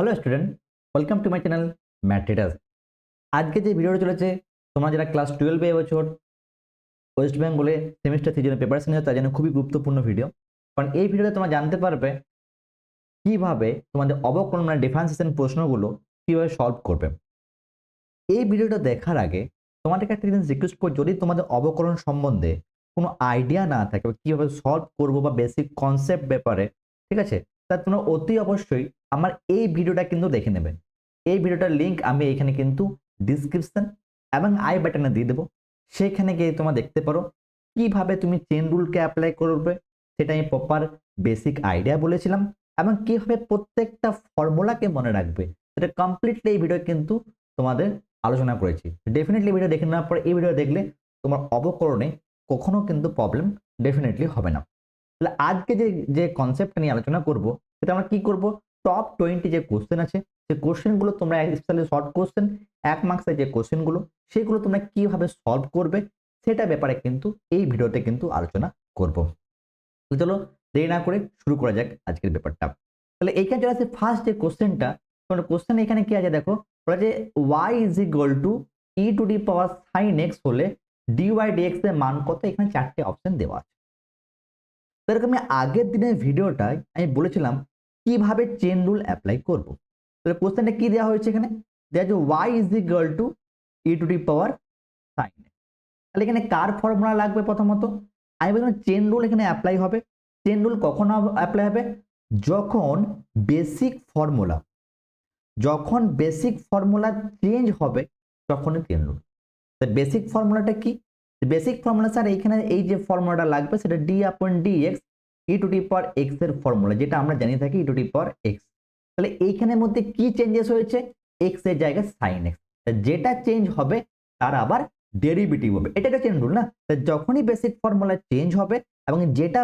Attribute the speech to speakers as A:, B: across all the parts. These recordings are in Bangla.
A: Hello student, welcome to my channel math traders. আজকে যে ভিডিওটা চলেছে, তোমরা যারা ক্লাস 12 এবছর ওয়েস্ট বেঙ্গলে সেমিস্টার সিজনে প্রিপারেশন নিচ্ছে তার জন্য খুবই গুরুত্বপূর্ণ ভিডিও। কারণ এই ভিডিওতে তোমরা জানতে পারবে কিভাবে তোমাদের অবকলন মানে ডিফারেন্সিয়েশন প্রশ্নগুলো কিভাবে সলভ করবে। এই ভিডিওটা দেখার আগে তোমাদেরকে একটা জিনিস রিকোয়েস্ট করব, যদি তোমাদের অবকলন সম্বন্ধে কোনো আইডিয়া না থাকে বা কিভাবে সলভ করবো বা বেসিক কনসেপ্ট ব্যাপারে, ঠিক আছে, তা তোমরা অতি অবশ্যই আমার এই ভিডিওটা কিন্তু দেখে নেবে। এই ভিডিওটার লিঙ্ক আমি এখানে কিন্তু ডিসক্রিপশন এবং আই বাটনে দিয়ে দেবো। সেখানে গিয়ে তোমরা দেখতে পারো কিভাবে তুমি চেন রুলকে অ্যাপ্লাই করবে, সেটা আমি প্রপার বেসিক আইডিয়া বলেছিলাম, এবং কিভাবে প্রত্যেকটা ফর্মুলাকে মনে রাখবে সেটা কমপ্লিটলি এই ভিডিও কিন্তু তোমাদের আলোচনা করেছি। ডেফিনেটলি ভিডিও দেখে নেওয়ার পর এই ভিডিও দেখলে তোমার অবকরণে কখনো কিন্তু প্রবলেম ডেফিনেটলি হবে না। তাহলে আজকে যে যে কনসেপ্টটা নিয়ে আলোচনা করব, সেটা আমরা কি করব, টপ 20 যে কোশ্চেন আছে সেই কোশ্চেনগুলো তোমরা স্পেশালি শর্ট কোশ্চেন 1 মার্কসের যে কোশ্চেনগুলো সেগুলো তোমরা কিভাবে সলভ করবে সেটা ব্যাপারে কিন্তু এই ভিডিওতে কিন্তু আলোচনা করব। তো চলো দেরি না করে শুরু করা যাক আজকের ব্যাপারটা। তাহলে এইখানে চলে আসছে ফার্স্ট যে কোশ্চেনটা। তোমার কোশ্চেন এখানে কি আছে দেখো, বলা যে y is equal two E to the power sine x হলে ডিওয়াই ডিএক্স এর মান কত, এখানে চারটে অপশন দেওয়া আছে। এরকম আমি আগের দিনের ভিডিওটায় আমি বলেছিলাম কিভাবে চেন রুল অ্যাপ্লাই করব। তাহলে কোশ্চেনটা কি দেওয়া হয়েছে, এখানে দেওয়া আছে y is equal two E to the power sine x. তাহলে এখানে কার ফর্মুলা লাগবে, প্রথমত আমি বললাম চেন রুল এখানে অ্যাপ্লাই হবে। চেন রুল কখন অ্যাপ্লাই হবে, যখন বেসিক ফর্মুলা চেঞ্জ হবে তখনই চেন রুল। বেসিক ফর্মুলাটা কি, বেসিক ফর্মুলা স্যার এইখানে এই যে ফর্মুলাটা লাগবে সেটা D upon d x e to the power x এর ফর্মুলা, যেটা আমরা জানি থাকি ই টু দি পাওয়ার এক্স। তাহলে এইখানের মধ্যে কি চেঞ্জেস হয়েছে, এক্স এর জায়গায় সাইন এক্স, যেটা চেঞ্জ হবে তার আবার ডেরিভেটিভ হবে। এটা একটা চেন রুল না, যখনই বেসিক ফর্মুলা চেঞ্জ হবে এবং যেটা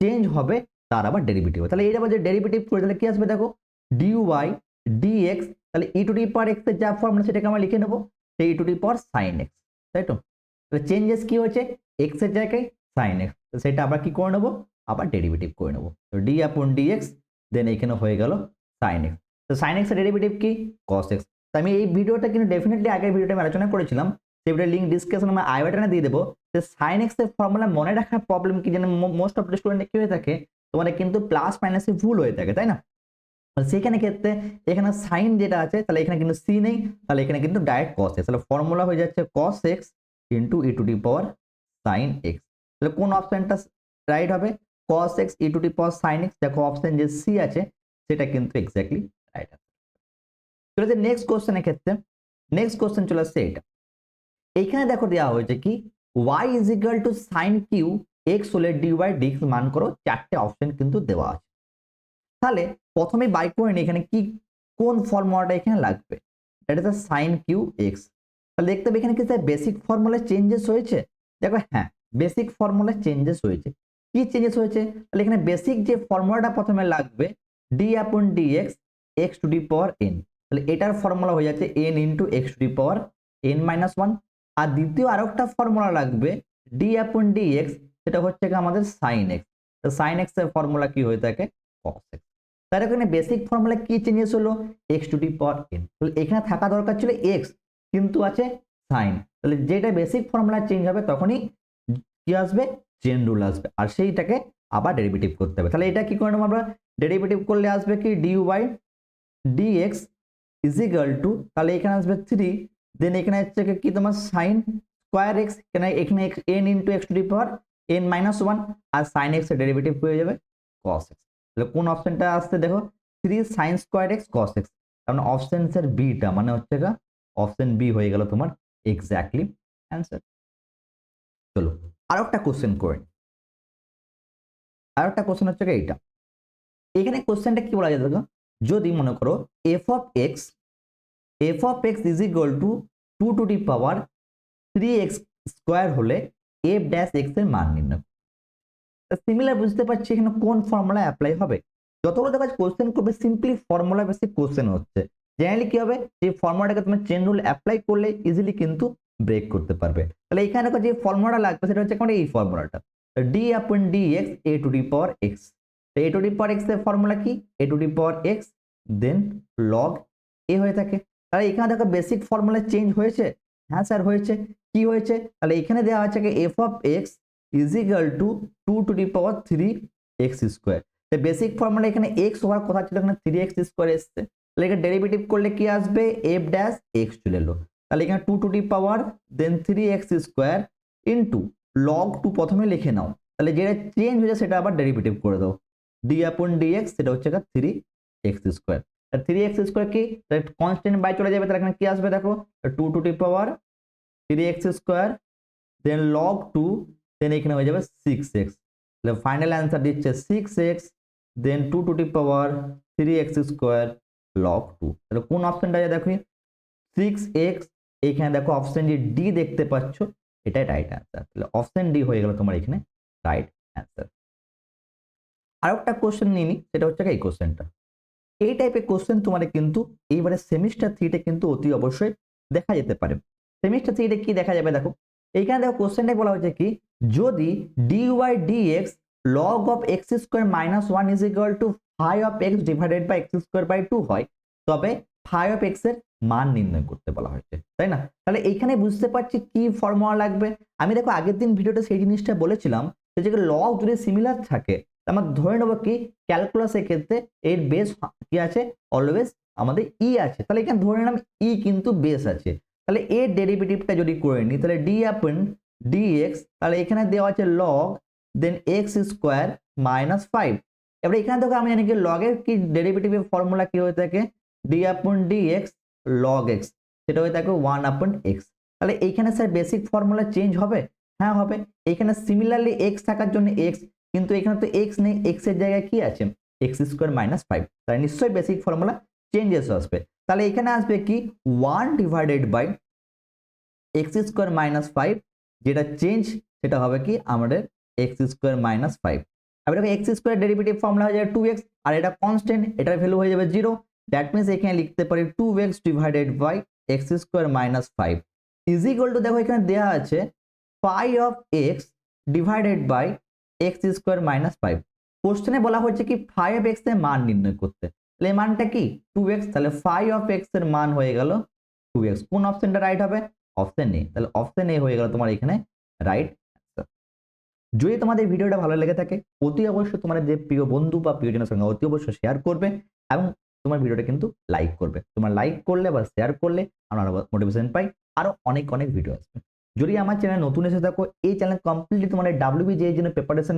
A: চেঞ্জ হবে তার আবার ডেরিভেটিভ হবে। তাহলে এইটা যে ডেরিভেটিভ করে তাহলে কি আসবে দেখো, ডিওয়াই ডিএক্স, তাহলে ই টু দি পাওয়ার এক্স এর যা ফর্মুলা সেটাকে আমরা লিখে নেবো সেই e to the power sine x, তাই তো। চেঞ্জেস কি হয়েছে, এক্স এর জায়গায় সাইন এক্স, সেটা আবার কি করে নেবো, আবার ডেরিভেটিভ করে নেবো। তো ডি আপন ডিএক্স দেন এখানে হয়ে গেল সাইন এক্স। তো সাইন এক্স এর ডেরিভেটিভ কি, কস এক্স। তো আমি এই ভিডিওটা কিন্তু ডেফিনেটলি আগের ভিডিওটা আমি আলোচনা করেছিলাম, সেই ভিডিওর লিঙ্ক ডিসক্রিপশনে আমি আই বাটনে দিয়ে দেবো। যে সাইন এক্স এর ফর্মুলা মনে রাখার প্রবলেম কি জানেন, মোস্ট অফ দ্য স্টুডেন্ট কি হয়ে থাকে, তোমাদের কিন্তু প্লাস মাইনাসে ভুল হয়ে থাকে, তাই না। সেখানে ক্ষেত্রে এখানে সাইন যেটা আছে তাহলে এখানে কিন্তু সি নেই, তাহলে এখানে কিন্তু ডাইরেক্ট কস এক্স, তাহলে ফর্মুলা হয়ে যাচ্ছে cos x into e to the power sine x. তাহলে কোন অপশনটা রাইট হবে, cos x e to the power sine x, দেখো অপশন যে সি আছে সেটা কিন্তু এক্স্যাক্টলি রাইট হবে। চলে যাচ্ছে নেক্সট কোশ্চেনের ক্ষেত্রে। নেক্সট কোশ্চেন চলে আসছে এটা, এইখানে দেখো দেওয়া হয়েছে কি y is equal to sine cube x হলে ডিওয়াই ডিএক্স মান করো, চারটে অপশন কিন্তু দেওয়া আছে। তাহলে প্রথমে বাই করে নিই এখানে কি কোন ফর্মুলাটা এখানে লাগবে, এটা হচ্ছে সাইন কিউ এক্স। তাহলে দেখতে হবে এখানে কি স্যার বেসিক ফর্মুলা চেঞ্জেস হয়েছে, দেখো হ্যাঁ বেসিক ফর্মুলা চেঞ্জেস হয়েছে। কি চেঞ্জেস হয়েছে, তাহলে এখানে বেসিক যে ফর্মুলাটা প্রথমে লাগবে d upon d x x to the power n, তাহলে এটার ফর্মুলা হয়ে যাচ্ছে n into x to the power n minus one. আর দ্বিতীয় আরো একটা ফর্মুলা লাগবে ডি আপন ডি এক্স, সেটা হচ্ছে আমাদের সাইন এক্স। তো সাইন এক্স এর ফর্মুলা কি হয়ে থাকে, কস এক্স। তার এখানে বেসিক ফর্মুলা কি চেঞ্জেস হলো, x to the power n. তাহলে এখানে থাকা দরকার ছিল এক্স, কিন্তু আছে সাইন, তাহলে যেটা বেসিক ফর্মুলা চেঞ্জ হবে তখনই কি আসবে, চেন রুল আসবে, আর সেইটাকে আবার ডেরিভেটিভ করতে হবে। তাহলে এটা কি করে নেবো আমরা, ডেরিভেটিভ করলে আসবে কি dy dx is equal to, তাহলে এখানে আসবে 3, দেন এখানে হচ্ছে কি তোমার সাইন স্কোয়ার এক্স, এখানে n into x to the power n minus one, আর সাইন এক্স এর ডেরিভেটিভ হয়ে যাবে কস এক্স। তাহলে কোন অপশনটা আসছে দেখো, 3 sign square x cos x, কারণ অপশন এর বিটা মানে হচ্ছে অপশন বি হয়ে গেল তোমার এক্স্যাক্টলি অ্যান্সার। চলো আরো একটা কোশ্চেন করে, আরো একটা কোশ্চেন হচ্ছে এইটা। এখানে কোশ্চেনটা কি বলা যায় দেখো, যদি মনে করো F of x is equal two 2 two the power 3x square হলে এফ ড্যাশ এক্স এর মান নির্ণয়। সিমিলার বুঝতে পারছি এখানে কোন ফর্মুলা অ্যাপ্লাই হবে। যতগুলো দেখা কোশ্চেন করবে সিম্পলি ফর্মুলা বেসিক কোশ্চেন হচ্ছে, জেনারেলি কি হবে যে ফর্মুলাটাকে তুমি চেন রুল অ্যাপ্লাই করলে ইজিলি কিন্তু ব্রেক করতে পারবে। তাহলে এখানে যে ফর্মুলাটা লাগবে সেটা হচ্ছে এই ফর্মুলাটা d upon d x a to the power x. A to the power x এর ফর্মুলা কি, a to the power x then log a হয়ে থাকে। তাহলে এখানে দেখো বেসিক ফর্মুলা চেঞ্জ হয়েছে, হ্যাঁ স্যার হয়েছে। কি হয়েছে, তাহলে এখানে দেওয়া আছে F of x is equal two 2 to the power 3 x square. Basic formula এখানে এক্স হওয়ার কথা ছিল, এখানে 3x স্কোয়ার এসছে। তাহলে এখানে ডেরিভেটিভ করলে কি আসবে, এফ ড্যাশ এক্স চলে এলো। তাহলে এখানে 2 to the power 3x square into log 2 প্রথমে লিখে নাও, তাহলে যেটা চেঞ্জ হয়েছে সেটা আবার ডেরিভেটিভ করে দাও, ডি আপন ডিএক্স, সেটা হচ্ছে 3x স্কোয়ার। 3x স্কোয়ার কি কনস্ট্যান্ট বাই চলে যাবে, তাহলে এখানে কি আসবে দেখো 2 to the power 3x square then log 2 then এখানে হয়ে যাবে 6x। তাহলে ফাইনাল অ্যান্সার দিচ্ছে 6x then 2 to the power 3x square log 2। তাহলে কোন অপশনটা আছে দেখো 6x, এখানে দেখো অপশন ডি দেখতে পাচ্ছ, এটাই রাইট অ্যান্সার। তাহলে অপশন ডি হয়ে গেল তোমার এখানে রাইট অ্যান্সার। আর একটা কোশ্চেন নিয়ে নি, সেটা হচ্ছে এই কোশ্চেনটা। এই টাইপের কোশ্চেন তোমার কিন্তু এইবারে সেমিস্টার 3-তে কিন্তু অতি অবশ্যই দেখা যেতে পারে। সেমিস্টার 3-তে কি দেখা যাবে দেখো, এইখানে দেখো কোশ্চেনটাই বলা হয়েছে কি, যদি dy dx log of x square minus 1 is equal to phi of x divided by x square by 2 হয়, তবে ফাই অফ এক্স এর মান নির্ণয় করতে বলা হয়েছে, তাই না? তাহলে এইখানে বুঝতে পারছি কি ফর্মুলা লাগবে। আমি দেখো আগের দিন ভিডিওতে সেই জিনিসটা বলেছিলাম যে লগ যদি সিমিলার থাকে, আমরা ধরে নেবো কি ক্যালকুলাসের ক্ষেত্রে এর বেস কি আছে, অলওয়েজ আমাদের ই আছে। তাহলে এখানে ধরে নিলাম ই কিন্তু বেস আছে। তাহলে এর ডেরিভেটিভটা যদি করে নিই, তাহলে ডি আপন ডিএক্স, তাহলে এখানে দেওয়া আছে লগ দেন এক্স স্কোয়ার মাইনাস 5। এবার এখানে দেখো আমি জানি কি লগের কি ডেরিভেটিভের ফর্মুলা কি হয়ে থাকে, D upon dx log x, সেটা হয়ে থাকে 1 আপন এক্স। তাহলে এইখানে স্যার বেসিক ফর্মুলা চেঞ্জ হবে, হ্যাঁ হবে। এখানে সিমিলারলি এক্স থাকার জন্য এক্স, কিন্তু এখানে তো এক্স নেই, এক্স এর জায়গায় কি আছে এক্স স্কোয়ার মাইনাস 5, তাহলে নিশ্চয়ই বেসিক ফর্মুলা চেঞ্জেস আসবে। তাহলে এখানে আসবে কি 1 divided by x square minus 5, যেটা চেঞ্জ সেটা হবে কি আমাদের এক্স স্কোয়ার মাইনাস 5। এবার এক্স স্কোয়ার ডেরিভেটিভ ফর্মুলা হয়ে যাবে 2x, আর এটা কনস্ট্যান্ট, এটার ভ্যালু হয়ে যাবে 0। দ্যাট মিনস এখানে লিখতে পারি 2x divided by x square minus 5 is equal to, দেখো এখানে দেওয়া আছে phi of x divided by x square minus 5। কোশ্চেনে বলা হয়েছে কি ফাই অফ এক্স এর মান নির্ণয় করতে, তাহলে এই মানটা কি 2x, তাহলে ফাই অফ এক্স এর মান হয়ে গেল 2x। কোন অপশনটা রাইট হবে, অপশন এ। তাহলে অপশন এ হয়ে গেল তোমার এখানে রাইট অ্যান্সার। যদি তোমাদের ভিডিওটা ভালো লেগে থাকে অতি অবশ্যই তোমাদের যে প্রিয় বন্ধু বা প্রিয়জনের সঙ্গে অতি অবশ্যই শেয়ার করবে, এবং তোমার ভিডিওটা কিন্তু লাইক করবে। তোমার লাইক করলে বা শেয়ার করলে আমরা মোটিভেশন পাই, আরো অনেক অনেক ভিডিও আসবে। যদি আমার চ্যানেল নতুন এসে থাকো, এই চ্যানেল কমপ্লিটলি তোমার WBJEE এর জন্য প্রিপারেশন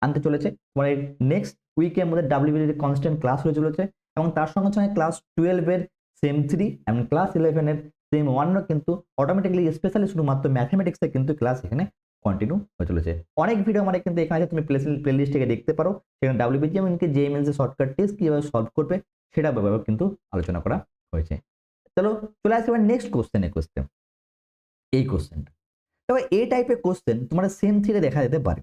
A: আনতে চলেছে। তোমার নেক্সট উইকের মধ্যে WBJEE এর কনস্ট্যান্ট ক্লাস হয়ে চলেছে, এবং তার সঙ্গে সঙ্গে ক্লাস 12 এর সেম 3 এবং ক্লাস 11 এর সেম 1 কিন্তু অটোমেটিক্যালি স্পেশালি শুধুমাত্র ম্যাথমেটিক্সে কিন্তু ক্লাস এখানে কন্টিনিউ হয়ে চলেছে। অনেক ভিডিও মানে কিন্তু এখানে আছে, তুমি প্লেলিস্ট থেকে দেখতে পারো, সেখানে WBJEE এমনকি JEE মেন্স এর শর্টকাট টেস্ট কিভাবে সলভ করবে সেটা ব্যাপারে কিন্তু আলোচনা করা হয়েছে। চলো চলে আসবে এবার নেক্সট কোশ্চেন। এই কোশ্চেনটা তবে এই টাইপের কোশ্চেন তোমার সেম থ্রিতে দেখা যেতে পারে।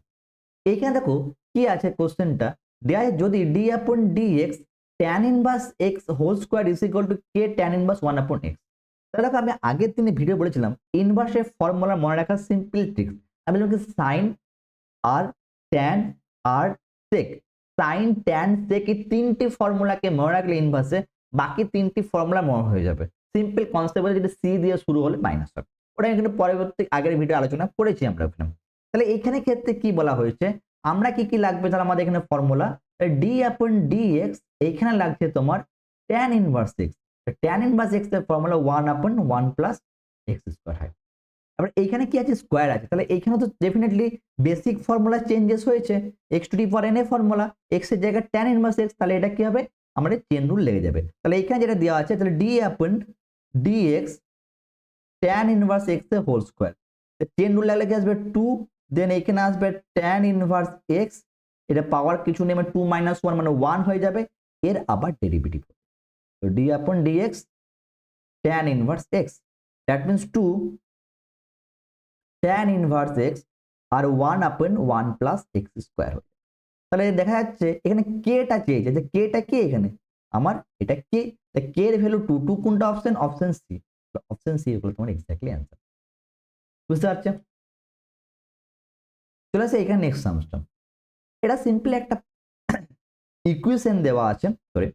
A: এইখানে দেখো কি আছে কোশ্চেনটা দেয়া আছে, যদি d upon dx tan inverse x whole square is equal to k tan inverse 1 upon x. তাহলে দেখো আমি আগের দিনে ভিডিও বলেছিলাম ইনভার্সের ফর্মুলা মনে রাখার সিম্পল ট্রিক্স। আমি বললাম সাইন আর ট্যান আর সেক, সাইন ট্যান সেক এই তিনটি ফর্মুলাকে মনে রাখলে ইনভার্সে বাকি তিনটি ফর্মুলা মনে হয়ে যাবে। সিম্পল কনসেপ্ট, যেটা সি দিয়ে শুরু হলে মাইনাস হবে, ওটা কিন্তু পরবর্তী আগের ভিডিও আলোচনা করেছি আমরা ওখানে। তাহলে এখানে ক্ষেত্রে কি বলা হয়েছে, আমরা কি কি লাগবে, তাহলে আমাদের এখানে ফর্মুলা ডি আপন ডিএক্স, এইখানে লাগছে তোমার tan inverse x. Tan inverse x এর formula 1 upon 1 plus x square হয়। আবার এইখানে কি আছে স্কোয়ার আছে, তাহলে এইখানে তো ডেফিনেটলি বেসিক ফর্মুলা চেঞ্জেস হয়েছে, x to the power N A formula, x এর জায়গায় ট্যান ইনভার্স এক্স, তাহলে এটা কি হবে আমাদের চেন রুল লেগে যাবে। তাহলে এইখানে যেটা দেওয়া আছে, তাহলে D upon dx tan inverse x এর হোল স্কোয়ার, চেন রুল লাগলে কি আসবে 2, দেন এখানে আসবে ট্যান ইনভার্স এক্স, এটা পাওয়ার কিছু নেই, 2 মাইনাস 1 মানে 1 হয়ে যাবে, এর আবার ডেরিভেটিভ। তো d upon dx tan inverse x, that means 2 tan inverse x আর 1 আপন 1 প্লাস এক্স স্কোয়ার হবে। তাহলে দেখা যাচ্ছে এখানে কেটা চেয়েছে, যে কেটা কে এখানে আমার এটা কে, কে এর ভ্যালু 2, 2 কোনটা option, option C. Option C হলো তোমার এক্স্যাক্টলি অ্যান্সার। বুঝতে পারছো? চলে আসে এখানে নেক্সট সামস্টম। এটা সিম্পলি একটা ইকুয়েশন দেওয়া আছে, সরি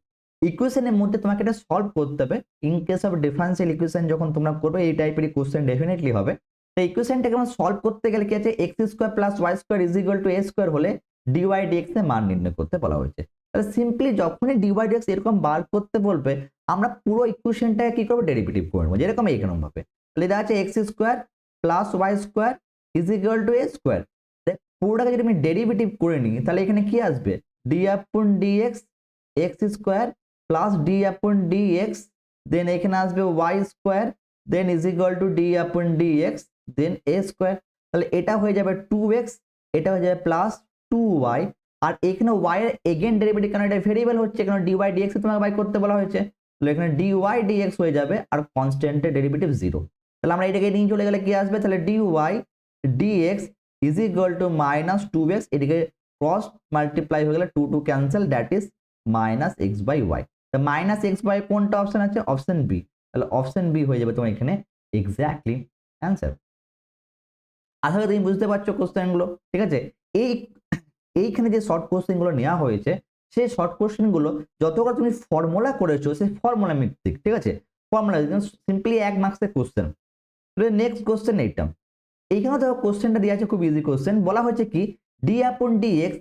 A: ইকুয়েশনের মধ্যে তোমাকে এটা সলভ করতে হবে। In case of differential equation যখন তোমরা করবে এই টাইপেরই কোশ্চেন ডেফিনেটলি হবে। তো ইকুয়েশনটাকে আমরা সলভ করতে গেলে কি আছে, x square plus y square is equal to a square হলে ডিওয়াই ডিএক্স এর মান নির্ণয় করতে বলা হয়েছে। তাহলে সিম্পলি যখনই ডিওয়াই ডিএক্স এরকম বার করতে বলবে আমরা পুরো ইকুয়েশনটাকে কি করবো, ডেরিভেটিভ করে নেবো, যেরকম এইরকম ভাবে। তাহলে এটা আছে x square plus y square is equal to a square. পুরোটাকে যদি আমি ডেরিভেটিভ করে নিই তাহলে এখানে কি আসবে, d upon dx x square plus d upon dx, then এখানে আসবে y square, then is equal to d upon dx, then a square. তাহলে এটা হয়ে যাবে 2x, এটা হয়ে যাবে প্লাস 2y, আর এখানে y এর এগেন ডেরিভেটিভ, কারণ এটা ভেরিয়েবল হচ্ছে, কারণ dy dx তোমাকে বাই করতে বলা হয়েছে। তাহলে এখানে dy dx হয়ে যাবে আর কনস্ট্যান্টের ডেরিভেটিভ 0। তাহলে আমরা এটাকে নিয়ে চলে গেলে কি আসবে, তাহলে dy dx is equal to minus 2x, এদিকে ক্রস মাল্টিপ্লাই হয়ে গেলে 2 2 cancel, that is minus x by y. Minus x by কোনটা অপশন আছে, অপশন বি। তাহলে অপশন বি হয়ে যাবে তোমার এখানে এক্স্যাক্টলি অ্যান্সার। আশা করি তুমি বুঝতে পারছো কোশ্চেনগুলো, ঠিক আছে। এইখানে যে শর্ট কোশ্চেনগুলো নেওয়া হয়েছে সেই শর্ট কোশ্চেনগুলো যতটা তুমি ফর্মুলা করেছো সেই ফর্মুলা ভিত্তিক, ঠিক আছে। ফর্মুলা সিম্পলি 1 মার্কসের কোশ্চেন। নেক্সট কোশ্চেন এইটা, এইখানে দেখো কোশ্চেনটা দেওয়া আছে, খুব ইজি কোশ্চেন। বলা হয়েছে কি d upon dx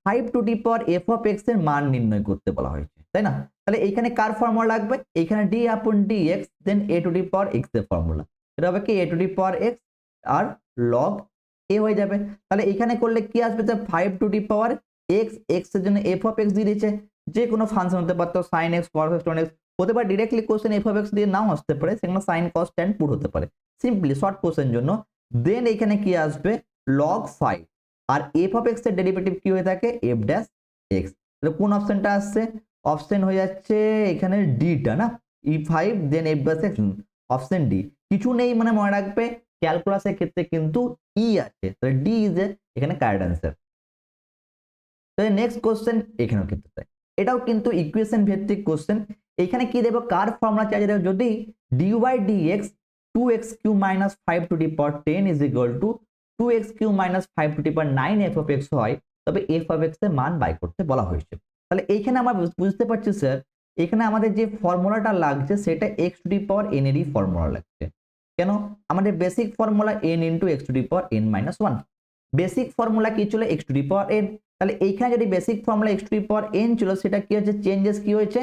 A: 5 to the power f of x এর মান নির্ণয় করতে বলা হয়েছে, তাই না। তাহলে এখানে কার ফর্মুলা লাগবে, এখানে d upon dx then a to the power x এর ফর্মুলা। এটা হবে কি a to the power x আর লগ এ হয়ে যাবে। তাহলে এখানে করলে কি আসবে, 5 to the power x, x এর জন্য এফ অফ এক্স দিয়ে দিয়েছে, যে কোনো ফাংশন হতে পারতো, sine x cos x ton x হতে পারে, directly question F of x দিয়ে নাও আসতে পারে, সেখানে সাইন কস ট্যান পুট হতে পারে, সিম্পলি শর্ট কোশ্চেন জন্য। দেন এখানে কি আসবে লগ 5, আর এফ অফ এক্স এর ডেরিভেটিভ কি হয়ে থাকে, এফ ড্যাশ এক্স। তাহলে কোন অপশনটা আসছে, অপশন হয়ে যাচ্ছে এখানে ডিটা না, E5 then f dash x, option D. কিছু নেই মানে মনে রাখবে ক্যালকুলাসের ক্ষেত্রে কিন্তু ই আছে, তাহলে ডি ইজ এখানে কারেক্ট অ্যান্সার। তাহলে নেক্সট কোশ্চেন এখানেও কিন্তু তাই, এটাও কিন্তু ইকুয়েশন ভিত্তিক কোশ্চেন। এখানে কি দেবো, কার ফর্মুলা চাই, যদি dy dx 2x Q minus 5 to the power 10 is equal to 2x Q minus 5 to the power 9 f of x হয়, তবে এফ অফ এক্স এর মান বাই করতে বলা হয়েছে। তাহলে এইখানে আমরা বুঝতে পারছি স্যার, এখানে আমাদের যে ফর্মুলাটা লাগছে সেটা x to the power N এরই ফর্মুলা লাগছে। কেন, আমাদের basic formula n into x to the power n minus 1, basic formula কি ছিল x to the power n। তাহলে এইখানে যদি basic formula x to the power n ছিল, সেটা কি হচ্ছে, চেঞ্জেস কি হয়েছে,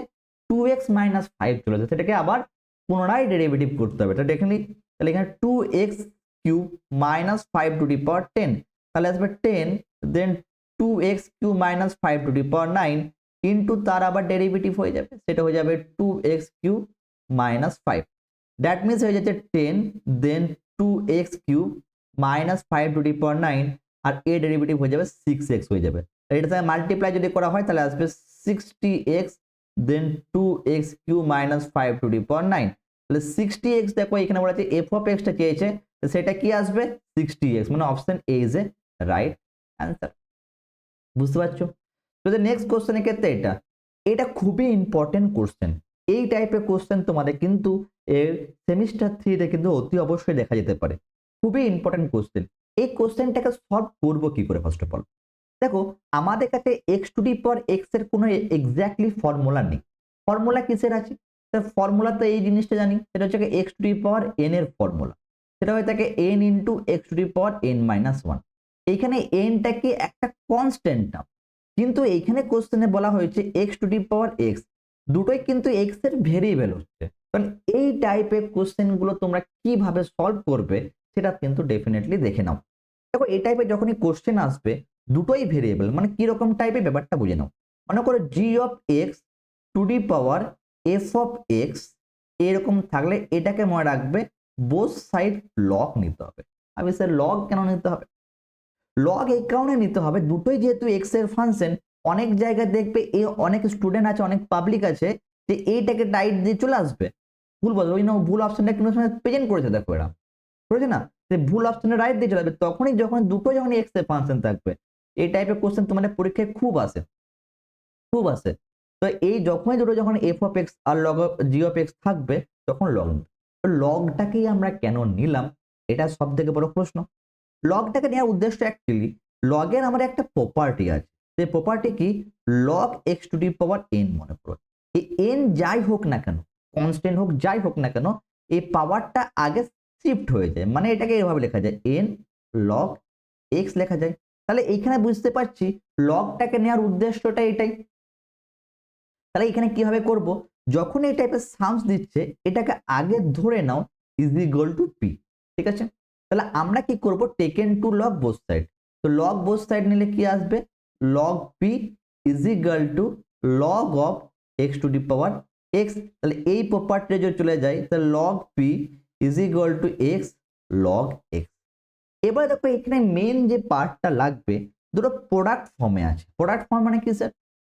A: 2x মাইনাস 5 চলেছে, সেটাকে আবার পুনরায় ডেরিভেটিভ করতে হবে। এটা দেখে নিই, তাহলে এখানে 2x cube minus 5 to the power 10, তাহলে আসবে 10 then 2x cube minus 5 to the power 9 into তার আবার ডেরিভেটিভ হয়ে যাবে, সেটা হয়ে যাবে 2x cube minus 5, that means হয়ে যাচ্ছে 10 then 2x cube minus 5 to the power 9, আর এ ডেরিভেটিভ হয়ে যাবে 6x হয়ে যাবে। এটার সাথে মাল্টিপ্লাই যদি করা হয় তাহলে আসবে 60x then 2x Q minus 5 to the power 9। তাহলে 60x দেখো এখানে বলা আছে এফ অফ এক্সটা চেয়েছে, সেটা কি আসবে 60x, মানে option A is a right answer. বুঝতে পারছো। তো নেক্সট কোশ্চেনের ক্ষেত্রে এটা খুবই ইম্পর্টেন্ট কোশ্চেন। এই টাইপের কোশ্চেন তোমাদের কিন্তু সেমিস্টার 3-তে কিন্তু অতি অবশ্যই দেখা যেতে পারে, খুবই ইম্পর্টেন্ট কোশ্চেন। এই কোশ্চেনটাকে সলভ করবো কি করে, ফার্স্ট অফ অল দেখো আমাদের কাছে x to the power x এর কোনো এক্স্যাক্টলি ফর্মুলা নেই। ফর্মুলা কিসের আছে, ফর্মুলা তো এই জিনিসটা জানি, সেটা হচ্ছে x to the power N এর ফর্মুলা, সেটা হয়ে থাকে N into x to the power n minus 1। এইখানে এনটা কি একটা কনস্ট্যান্ট নাম, কিন্তু এইখানে কোশ্চেনে বলা হয়েছে x to the power x, দুটোই কিন্তু এক্স এর ভেরিয়েবল হচ্ছে। কারণ এই টাইপের কোশ্চেন গুলো তোমরা কিভাবে সলভ করবে সেটা কিন্তু ডেফিনেটলি দেখে নাও। দেখো এই টাইপের যখনই কোশ্চেন আসবে দুটোই ভেরিয়েবল, মানে কিরকম টাইপের ব্যাপারটা বুঝে নাও। মনে করো g of x to the power f of x, এরকম থাকলে এটাকে মনে রাখবে বোথ সাইড লগ নিতে হবে। আমি স্যার লগ কেন নিতে হবে, লগ এই কারণে নিতে হবে, দুটোই যেহেতু এক্স এর ফাংশন, অনেক জায়গায় দেখবে অনেক স্টুডেন্ট আছে, অনেক পাবলিক আছে যে এইটাকে ডাইট দিয়ে চলে আসবে, ভুল বলবে, ওই না ভুল অপশনটা কিন্তু প্রেজেন্ট করেছে, দেখো এরা করেছে না, যে ভুল অপশনে রাইট দিয়ে চলে আসবে, তখনই যখন দুটো যখন এক্স এর ফাংশন থাকবে। এই টাইপের কোশ্চেন তোমাদের পরীক্ষায় খুব আসে, খুব আসে। তো এই যখনই দুটো যখন এফ অফ এক্স আর লগ জি অফ এক্স থাকবে তখন লগ, লগটাকেই আমরা কেন নিলাম এটা সব থেকে বড় প্রশ্ন। লগটাকে নেওয়ার উদ্দেশ্য অ্যাকচুয়ালি লগের আমার একটা প্রপার্টি আছে, সেই প্রপার্টি কি log x to the power n মনে করো। এই n যাই হোক না কেন, কনস্ট্যান্ট হোক যাই হোক না কেন, এই পাওয়ারটা আগে শিফট হয়ে যায়, মানে এটাকে এভাবে লেখা যায় n log x লেখা যায়। তাহলে এইখানে বুঝতে পারছি লগটাকে নেওয়ার উদ্দেশ্যটা এটাই। তাহলে এখানে কিভাবে করব, যখন এই টাইপের সামস দিচ্ছে এটাকে আগে ধরে now is equal two P, ঠিক আছে। তাহলে আমরা কি করব, taken to log both side. তো লগ বোথ সাইড নিলে কি আসবে, log P is equal two log of x to the power x. তাহলে এই প্রপার্টি যদি চলে যায় তাহলে log P is equal to x log x. এবার দেখো এখানে মেন যে পার্টটা লাগবে, দুটো প্রোডাক্ট ফর্মে আছে। প্রোডাক্ট ফর্ম মানে কি স্যার,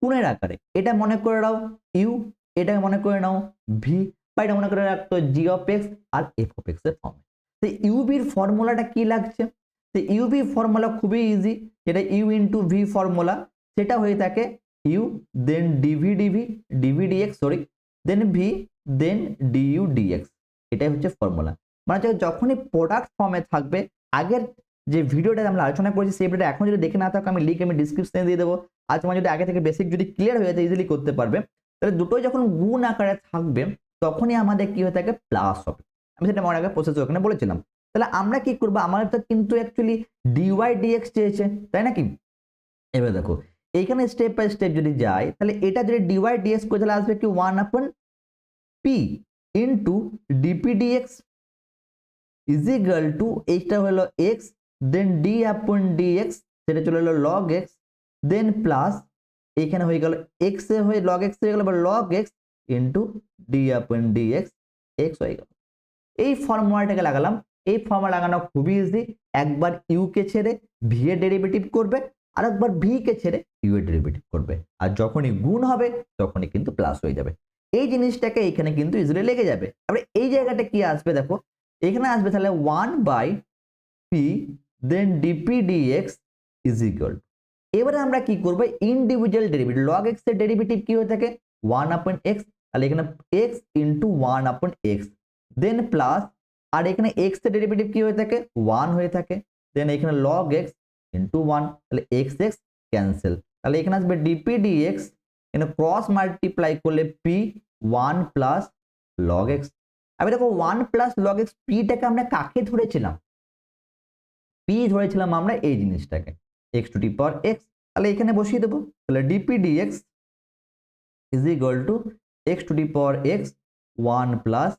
A: গুণের আকারে। এটা মনে করে নাও ইউ, এটা মনে করে নাও ভি, বা এটা মনে করে রাখতো জি অফ এক্স আর এফ অফ এক্স এর ফর্মে। তো ইউবির ফর্মুলাটা কি লাগছে, তো ইউবি ফর্মুলা খুবই ইজি, যেটা ইউ ইন্টু ভি ফর্মুলা, সেটা হয়ে থাকে u then dv dv dv dx sorry, then v then du dx. এটাই হচ্ছে ফর্মুলা। মানে যখনই প্রোডাক্ট ফর্মে থাকবে, আগের যে ভিডিওটা আমরা আলোচনা করেছি সেই ভিডিওটা এখন যদি দেখে না থাকো আমি লিঙ্ক আমি ডিসক্রিপশনে দিয়ে দেবো। আর তোমার যদি আগে থেকে বেসিক যদি ক্লিয়ার হয়ে যায় ইজিলি করতে পারবে। তাহলে দুটোই যখন গুণ আকারে থাকবে তখনই আমাদের কি হয়ে থাকে প্লাস হবে। আমি সেটা আমার আগে প্রসেস ওখানে বলেছিলাম। তাহলে আমরা কি করবো, আমাদের তো কিন্তু অ্যাকচুয়ালি ডিওয়াই ডিএক্স চেয়েছে, তাই নাকি। এবার দেখো এইখানে স্টেপ বাই স্টেপ যদি যাই, তাহলে এটা যদি ডিওয়াই ডিএক্স করে তাহলে আসবে কি 1/p into dp dx is equal to, এইটা হলো x then d upon dx, সেটা চলে এলো লগ এক্স, দেন প্লাস এইখানে হয়ে গেল এক্স এ হয়ে লগ এক্স হয়ে গেল বা log x into D upon dx, x হয়ে গেল। এই ফর্মুলাটাকে লাগালাম। এই ফর্মুলা লাগানো খুবই ইজি, একবার ইউ কে ছেড়ে ভি এর ডেরিভেটিভ করবে, আর একবার ভি কে ছেড়ে ইউ এর ডেরিভেটিভ করবে, আর যখনই গুণ হবে তখনই কিন্তু প্লাস হয়ে যাবে। এই জিনিসটাকে এখানে কিন্তু ইজিলি লেগে যাবে। তারপরে এই জায়গাটা কি আসবে দেখো, এখানে আসবে তাহলে 1/p then dp dx is equal. এবারে আমরা কি করব, ইন্ডিভিজুয়াল ডেরিভেটিভ, লগ এক্স এর ডেরিভেটিভ কি হয়ে থাকে 1/x, তাহলে এখানে x into 1/x then plus, আর এখানে x এর ডেরিভেটিভ কি হয়ে থাকে 1 হয়ে থাকে, দেন এখানে log x ইন্টু 1, তাহলে x x ক্যান্সেল, তাহলে এখানে আসবে ডিপি ডিএক্স, এখানে ক্রস মাল্টিপ্লাই করলে p 1 প্লাস log x। আমি দেখো 1 প্লাস log x, পিটাকে আমরা কাকে ধরেছিলাম, পি ধরেছিলাম আমরা এই জিনিসটাকে x to the power x। তাহলে এখানে বসিয়ে দেবো, তাহলে dp dx is equal to x to the power x 1 plus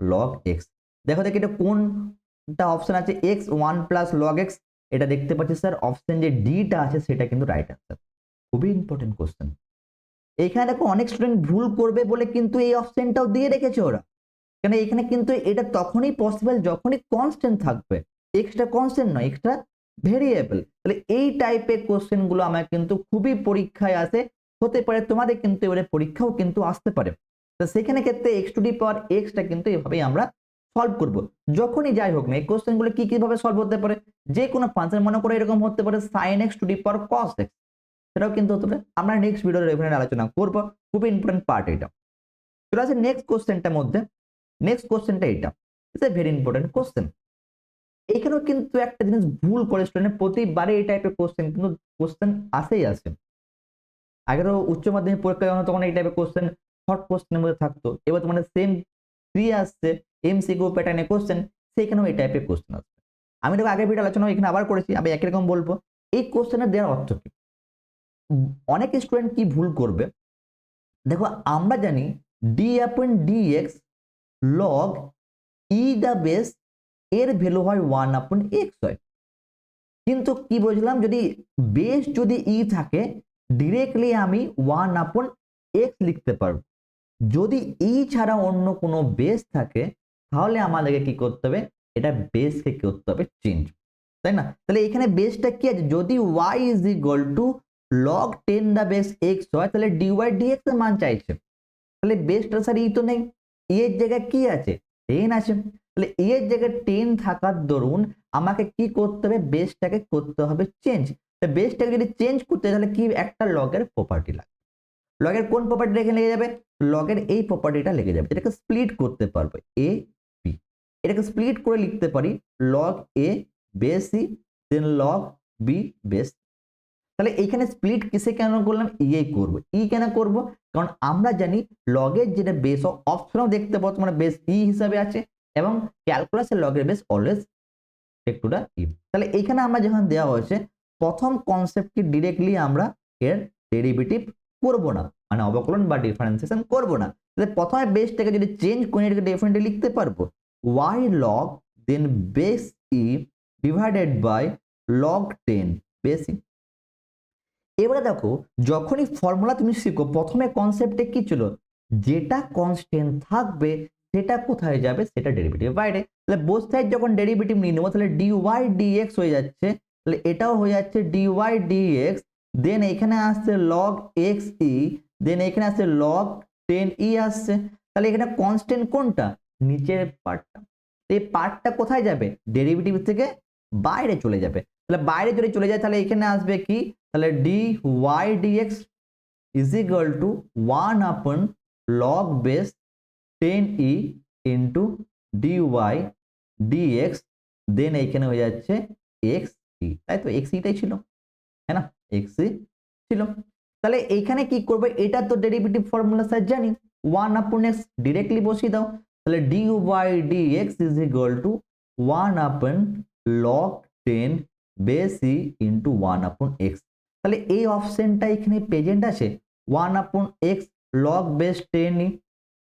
A: log x। দেখো দেখো এটা কোনটা অপশন আছে, x 1 প্লাস log x, এটা দেখতে পাচ্ছি স্যার অপশন যে ডিটা আছে সেটা কিন্তু রাইট অ্যান্সার। খুবই ইম্পর্টেন্ট কোশ্চেন। এখানে দেখো অনেক স্টুডেন্ট ভুল করবে বলে কিন্তু এই অপশনটাও দিয়ে রেখেছে ওরা, কেন এখানে কিন্তু এটা তখনই পসিবল যখনই কনস্ট্যান্ট থাকবে, এক্সট্রা কনস্ট্যান্ট নয়, এক্সট্রা ভেরিয়েবল। তাহলে এই টাইপের কোশ্চেন গুলো আমার কিন্তু খুবই পরীক্ষায় আসে, হতে পারে তোমাদের কিন্তু এবারে পরীক্ষাও কিন্তু আসতে পারে। তো সেখানে ক্ষেত্রে x to the power extra কিন্তু এভাবেই আমরা সলভ করব। যখনই যাই হোক না এই কোশ্চেন গুলো কি কিভাবে সলভ হতে পারে, যে কোনো ফাংশন মনে করে এরকম হতে পারে sin x to the power cos x, সেটাও কিন্তু হতে পারে। আমরা নেক্সট ভিডিওতে এখানে আলোচনা করব, খুবই ইম্পর্টেন্ট পার্ট এটা। চলে আসে নেক্সট কোশ্চেনটার মধ্যে। নেক্সট কোশ্চেনটা এটা, it's a very important question. এইখানেও কিন্তু একটা জিনিস ভুল করে স্টুডেন্ট, প্রতিবারে এই টাইপের কোশ্চেন কিন্তু কোশ্চেন আসেই আসে। আগেরও উচ্চ মাধ্যমিক পরীক্ষা যখন তখন এই টাইপের কোশ্চেন শর্ট কোশ্চেনের মধ্যে থাকতো, এবার তোমাদের সেম 3 আসছে এমসিকিউ প্যাটার্নে কোশ্চেন, সেখানেও এই টাইপের কোশ্চেন আসবে। আমি দেখো আগের ভিডিও আলোচনা এখানে আবার করেছি, আমি একই রকম বলবো। এই কোশ্চেনের দেওয়ার অর্থ কি, অনেক স্টুডেন্ট কি ভুল করবে, দেখো আমরা জানি ডি আপন ডিএক্স লগ ই দা বেস এর ভ্যালু হয় 1/x হয়, কিন্তু কি বলছিলাম যদি বেস যদি ই থাকে ডিরেক্টলি আমি 1/x লিখতে পারবো। যদি ই ছাড়া অন্য কোনো বেস থাকে তাহলে আমাদেরকে কি করতে হবে, এটা বেসকে কি করতে হবে চেঞ্জ, তাই না। তাহলে এখানে বেসটা কি আছে, যদি y is equal to log 10 the base x হয় তাহলে dy dx এর মান চাইছে, তাহলে বেসটা স্যার ই তো নেই, ই এর জায়গায় কি আছে 10 আছে, তাহলে ই এর জায়গায় 10 থাকার দরুন আমাকে কি করতে হবে, বেসটাকে করতে হবে চেঞ্জ। বেসটাকে যদি চেঞ্জ করতে তাহলে কি একটা লগের প্রপার্টি লাগবে, লগের কোন প্রপার্টিটা এখানে লেগে যাবে, লগের এই প্রপার্টিটা লেগে যাবে, এটাকে স্প্লিট করতে পারবে এ বি, এটাকে স্প্লিট করে লিখতে পারি লগ এ বেস সি দেন লগ বি বেস। তাহলে এইখানে স্প্লিট কিসে কেন করলাম, ই করব। ই কেন করব, কারণ আমরা জানি লগের যেটা বেস অপশনেও দেখতে পাবো তোমার বেস ই হিসাবে আছে, এবং ক্যালকুলাসের লগের base always take to the e. তাহলে এখানে আমরা যখন দেওয়া হয়েছে প্রথম কনসেপ্টকে ডিরেক্টলি আমরা এর ডেরিভেটিভ করব না, মানে অবকলন বা ডিফারেন্সিয়েশন করব না। তাহলে প্রথমে বেসটাকে যদি চেঞ্জ করে এটাকে ডেফিনেটলি লিখতে পারবো y log then base e divided by log 10 base e. এবারে দেখো যখনই ফর্মুলা তুমি শিখো প্রথমে কনসেপ্টে কি ছিল, যেটা কনস্ট্যান্ট থাকবে সেটা কোথায় যাবে, সেটা ডেরিভেটিভ বাইরে। তাহলে বোথ সাইড যখন ডেরিভেটিভ নিয়ে নেবো তাহলে dy dx হয়ে যাচ্ছে, তাহলে এটাও হয়ে যাচ্ছে dy dx, দেন এখানে আসছে log x e, দেন এখানে আসছে log 10 e আসছে। তাহলে এখানে কনস্ট্যান্ট কোনটা, নিচের পার্টটা। এই পার্টটা কোথায় যাবে, ডেরিভেটিভ থেকে বাইরে চলে যাবে। তাহলে বাইরে যদি চলে যায় তাহলে এখানে আসবে কি, তাহলে dy dx is equal to 1 upon log base 10e into dy dx, দেন এইখানে হয়ে যাচ্ছে x e, তাই তো x টাই ছিল, হ্যাঁ না, x e ছিল। তাহলে এইখানে কি করবে, এটা তো ডেরিভেটিভ ফর্মুলা স্যার জানি, 1 upon x ডিরেক্টলি বসিয়ে দাও। তাহলে dy dx is equal to 1 upon log 10 base e into 1 upon x। তাহলে এই অপশনটা এখানে প্রেজেন্ট আছে 1 upon x log base 10 ই।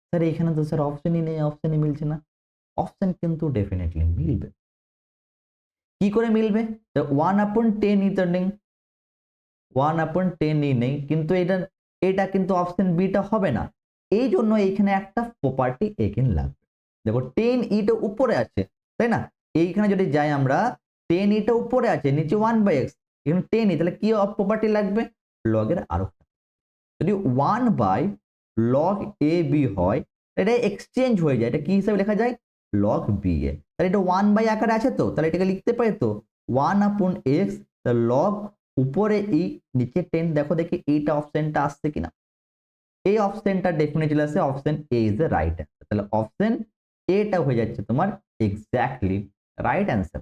A: স্যার এখানে তো স্যার অপশনই নেই, অপশনই মিলছে না। অপশন কিন্তু ডেফিনেটলি মিলবে। কি করে মিলবে, 1 upon 10 ই তো নেই, 1 upon 10 ই নেই, কিন্তু এটা কিন্তু অপশন বিটা হবে না। এই জন্য এইখানে একটা প্রপার্টি এখানে লাগবে। দেখো 10 ইটা উপরে আছে, তাই না, এইখানে যদি যাই আমরা 10 ইটা উপরে আছে, নিচে 1/x, এখানে 10 ই, তাহলে কি প্রপার্টি লাগবে, লগের আরোহ। যদি 1/log ab হয় এটা এক্সচেঞ্জ হয়ে যায়, এটা কি হিসাবে লেখা যায়, log ba। তাহলে এটা 1 আকারে আছে, তো তাহলে এটাকে লিখতে পারি তো 1 upon x, log উপরে ই নিচে 10। দেখো দেখি এইটা অপশনটা আসছে কিনা, এই অপশনটা ডেফিনেটলি আছে, option A is the right answer. তাহলে অপশন এটা হয়ে যাচ্ছে তোমার এক্স্যাক্টলি রাইট অ্যান্সার।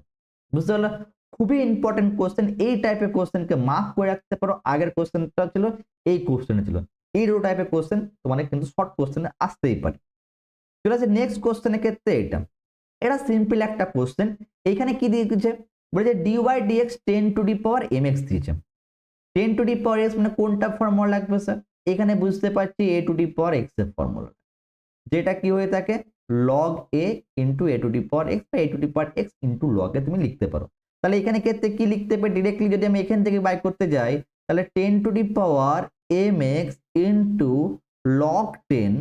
A: বুঝতে পারলো, খুবই ইম্পর্টেন্ট কোশ্চেন। এই টাইপের কোশ্চেনকে মার্ক করে রাখতে পারো। আগের কোশ্চেনটা ছিল, এই কোশ্চেনে ছিল, এই দুটো টাইপের কোশ্চেন তোমাদের কিন্তু শর্ট কোশ্চেনে আসতেই পারে। চলে আসে নেক্সট কোশ্চেনের ক্ষেত্রে, এটা সিম্পল একটা কোশ্চেন। এখানে কি দিয়েছে, বলেছে dy dx 10 to the power mx দিয়েছে। 10 টু দি পাওয়ার x মানে কোনটা ফর্মুলা লাগবে স্যার, এখানে বুঝতে পারছি a to the power x এর ফর্মুলা, যেটা কি হয়ে থাকে log a into a to the power x বা a to the power x into log a তুমি লিখতে পারো। তাহলে এখানে ক্ষেত্রে কি লিখতে পারি, ডিরেক্টলি যদি আমি এখান থেকে বাই করতে যাই তাহলে 10 to the power mx into log 10,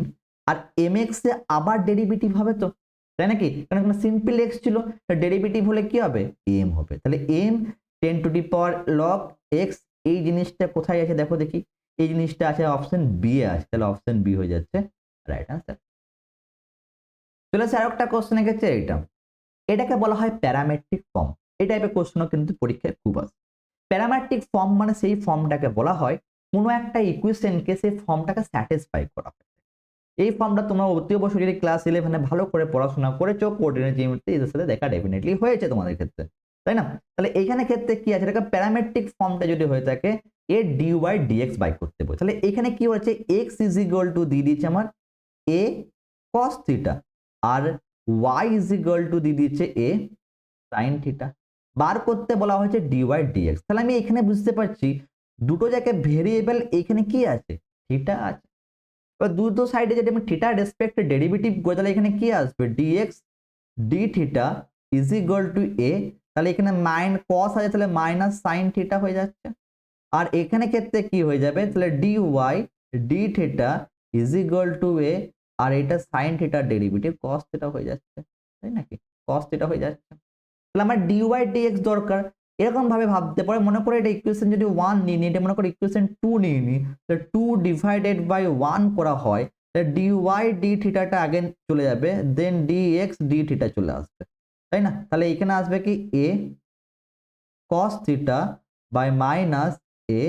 A: আর mx এ আবার ডেরিভেটিভ হবে তো, তাই নাকি, কারণ এখানে সিম্পল x ছিল, ডেরিভেটিভ হলে কি হবে, m হবে। তাহলে m 10 to the power log x, এই জিনিসটা কোথায় আছে দেখো দেখি, এই জিনিসটা আছে অপশন বি এ আছে, তাহলে অপশন বি হয়ে যাচ্ছে রাইট আনসার। চলে আসে আরেকটা কোশ্চেনের ক্ষেত্রে, এটাকে বলা হয় প্যারামেট্রিক ফর্ম। এই টাইপের কোশ্চেনও কিন্তু পরীক্ষায় খুব আসে। প্যারামেট্রিক ফর্ম মানে সেই ফর্মটাকে বলা হয় কোনো একটা ইকুয়েশনকে সেই ফর্মটাকে স্যাটিসফাই করা হয়। এই ফর্মটা তোমরা অতি অবশ্যই যদি ক্লাস 11 ভালো করে পড়াশোনা করেছো, কোঅর্ডিনেট জিওমেট্রি এদের সাথে দেখা ডেফিনেটলি হয়েছে তোমাদের ক্ষেত্রে, তাই না। তাহলে এইখানে ক্ষেত্রে কি আছে, এটাকে প্যারামেট্রিক ফর্মটা যদি হয়ে থাকে এ dy dx বাই করতে হবে। তাহলে এখানে কি হচ্ছে, x ইজ ইকুয়াল টু দিয়ে দিচ্ছে আমার a cos থিটা, আর y ইজ ইকুয়াল টু দিয়ে দিচ্ছে a sin থিটা। বার করতে বলা হয়েছে dy dx। তাহলে আমি এখানে বুঝতে পারছি দুটো জায়গায় ভেরিয়েবল এখানে কি আছে, থিটা আছে। এবার দুটো সাইডে যদি আমি থিটা রেসপেক্টে ডেরিভেটিভ করি তাহলে এখানে কি আসবে, dx d theta is equal two a, তাহলে এখানে cos আছে তাহলে মাইনাস sin থিটা হয়ে যাচ্ছে। আর এখানে ক্ষেত্রে কি হয়ে যাবে, তাহলে dy d theta is equal two a, আর এটা sin থিটার ডেরিভেটিভ cos থিটা হয়ে যাচ্ছে, তাই নাকি, cos থিটা হয়ে যাচ্ছে। তাহলে আমার dy dx দরকার। এরকম ভাবে ভাবতে পারে, মনে করে এটা ইকুয়েশন যদি 1 নিয়ে নিই, এটা মনে করে ইকুয়েশন 2 নিয়ে নিই, তাহলে 2 ডিভাইডেড বাই 1 করা হয়, তাহলে dy d থিটাটা আগে চলে যাবে, দেন dx d থিটা চলে আসবে, তাই না। তাহলে এখানে আসবে কি a cos theta by minus a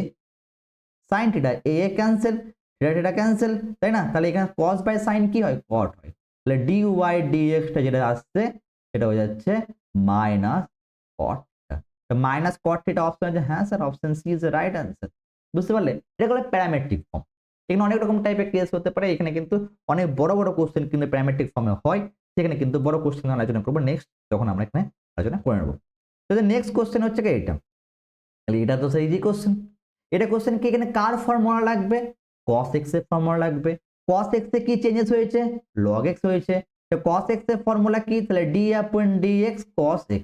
A: sin theta, a cancel, theta theta cancel, তাই না। তাহলে এখানে cos বাই sin কি হয়, cot হয়। তাহলে dy dx টা যেটা আসছে সেটা হয়ে যাচ্ছে minus cot। Minus cot theta option আছে, হ্যাঁ sir option C is right answer. বুঝতে পারলে? এটা হলো প্যারামেট্রিক ফর্ম। এখানে অনেক রকম টাইপের কেস হতে পারে, এখানে কিন্তু অনেক বড় বড় কোশ্চেন কিন্তু প্যারামেট্রিক ফর্মে হয়, সেখানে কিন্তু বড় কোশ্চেন আলোচনা করবো নেক্সট, যখন আমরা এখানে আলোচনা করে নেবো। তো নেক্সট কোশ্চেন হচ্ছে কি এটা, তাহলে এটা তো সেই ইজি কোশ্চেন। এটা কোশ্চেন কি, এখানে কার ফর্মুলা লাগবে? cos x এর ফর্মুলা লাগবে। cos x এ কি চেঞ্জেস হয়েছে? log x হয়েছে। তো cos x এর ফর্মুলা কি? তাহলে d/dx cos x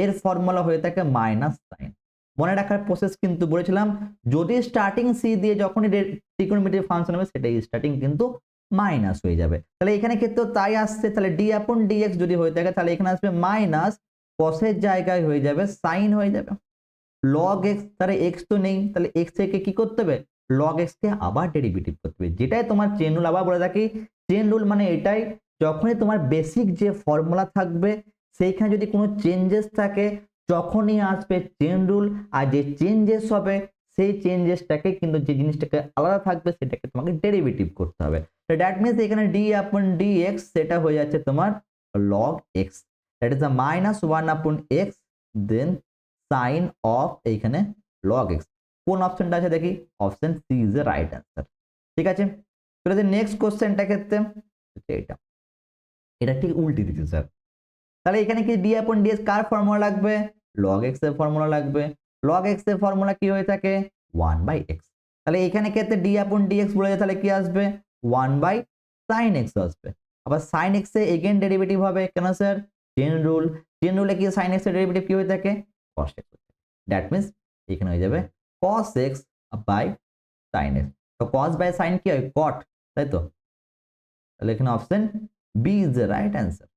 A: এর ফর্মুলা হয়ে থাকে মাইনাস সাইন। মনে রাখার প্রসেস কিন্তু বলেছিলাম, যদি স্টার্টিং সি দিয়ে যখনই ট্রিগোনোমেট্রি ফাংশন হবে সেটাই স্টার্টিং কিন্তু মাইনাস হয়ে যাবে। তাহলে এখানে ক্ষেত্রে তাই আসছে, তাহলে d/dx যদি হয়ে থাকে তাহলে এখানে আসবে মাইনাস, cos এর জায়গায় হয়ে যাবে সাইন হয়ে যাবে। log x, তাহলে x তো নেই, তাহলে x থেকে কি করতে হবে? log x কে আবার ডেরিভেটিভ করতে হবে, যেটাই তোমার চেন রুল। আবার বলে থাকি, চেন রুল মানে এটাই, যখনই তোমার বেসিক যে ফর্মুলা থাকবে সেইখানে যদি কোনো চেঞ্জেস থাকে যখনই আসবে চেন রুল, আর যে চেঞ্জেস হবে সেই চেঞ্জেসটাকে কিন্তু, যে জিনিসটাকে আলাদা থাকবে সেটাকে তোমাকে ডেরিভেটিভ করতে হবে। তো দ্যাট মিনস এখানে d/dx সেটা হয়ে যাচ্ছে তোমার log x, that is the -1/x then sine of এইখানে log x। কোন অপশনটা আছে দেখি? Option C is the right answer. ঠিক আছে, তাহলে নেক্সট কোশ্চেনটা ক্ষেত্রে এটা, এটা ঠিক উল্টে দিচ্ছে স্যার। তাহলে এখানে কি d/dx কার ফর্মুলা লাগবে? log x এর ফর্মুলা লাগবে। log x এর ফর্মুলা কি হয়ে থাকে? 1/x। তাহলে এখানে ক্ষেত্রে d/dx বলে তাহলে কি আসবে? 1/sin x আসবে। আবার sin x এ এগেইন ডেরিভেটিভ হবে, কেন স্যার? Chain rule. চেন রুলে কি sin x এর ডেরিভেটিভ কি হয়ে থাকে? cos x। দ্যাট মিনস এখানে হয়ে যাবে cos x by sin x। তো cos বাই sin কি হয়? cot, তাই তো? তাহলে এখানে option B is the right answer.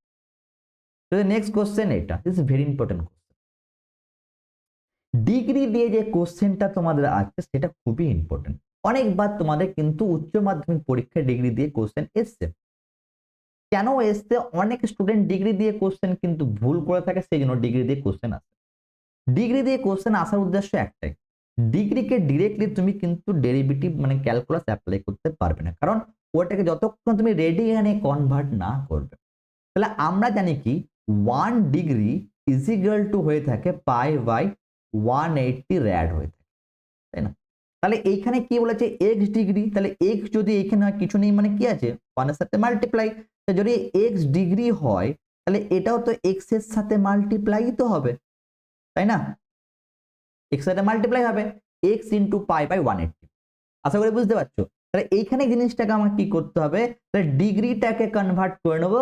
A: তো নেক্সট কোশ্চেন, এটা is very important question. Degree দিয়ে যে কোশ্চেনটা তোমাদের আছে সেটা খুবই ইম্পর্টেন্ট। অনেকবার তোমাদের কিন্তু উচ্চ মাধ্যমিক পরীক্ষায় ডিগ্রি দিয়ে কোশ্চেন এসছে। কেন এসছে? অনেক স্টুডেন্ট ডিগ্রি দিয়ে কোশ্চেন কিন্তু ভুল করে থাকে, সেই জন্য ডিগ্রি দিয়ে কোশ্চেন আসে। ডিগ্রি দিয়ে কোশ্চেন আসার উদ্দেশ্য একটাই, ডিগ্রিকে ডিরেক্টলি তুমি কিন্তু ডেরিভেটিভ মানে ক্যালকুলাস অ্যাপ্লাই করতে পারবে না, কারণ ওটাকে যতক্ষণ তুমি রেডিয়ানে কনভার্ট না করবে। তাহলে আমরা জানি কি 1 ডিগ্রি ইজ ইকুয়াল টু হয়ে থাকে পাই বাই 180 র্যাড হয়ে থাকে, তাই না? তাহলে এইখানে কি বলেছে? x ডিগ্রি, তাহলে x যদি এখানে কিছু নেই মানে কি আছে? 1 এর সাথে মাল্টিপ্লাই। যদি x ডিগ্রি হয় তাহলে এটাও তো x এর সাথে মাল্টিপ্লাই তো হবে, তাই না? x এর সাথে মাল্টিপ্লাই হবে, x ইনটু পাই বাই 180। আশা করি বুঝতে পারছো। তাহলে এইখানে জিনিসটাকে আমার কি করতে হবে? তাহলে ডিগ্রিটাকে কনভার্ট করে নেব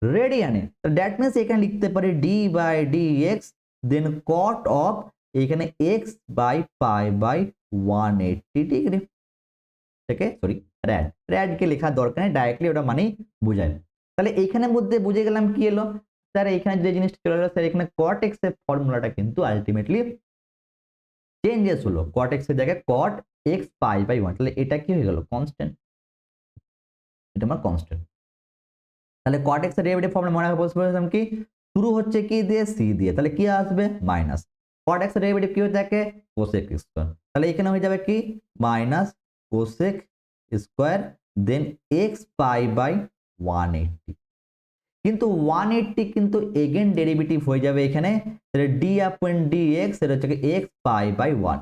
A: রেডিয়ানে। তো দ্যাট মিনস এখানে লিখতে পারি d/dx দেন cot অফ এখানে x by pi by 180 degree থেকে, সরি র্যাড, র্যাডকে লেখার দরকার নেই, ডাইরেক্টলি ওটা মানেই বোঝায়। তাহলে এইখানের মধ্যে বুঝে গেলাম কি এলো স্যার, এখানে যে জিনিসটা চলে এলো স্যার, এখানে cot x এর ফর্মুলাটা কিন্তু আলটিমেটলি চেঞ্জেস হলো, cot x এর জায়গায় cot x পাই বাই 1। তাহলে এটা কি হয়ে গেল? কনস্ট্যান্ট। এটা আমার কনস্ট্যান্ট। তাহলে cot x এর ডেরিভেটিভ ফর্মুলা মনে রাখবো কি? শুরু হচ্ছে কি দিয়ে? c দিয়ে। তাহলে কি আসবে? মাইনাস। cot x এর ডেরিভেটিভ কি হয়ে থাকে? cosec square. তাহলে এখানে হয়ে যাবে কি? Minus cosec square then x pi by 180। কিন্তু 180 কিন্তু এগেইন ডেরিভেটিভ হয়ে যাবে এখানে, তাহলে d/dx এটা হচ্ছে x পাই বাই 1।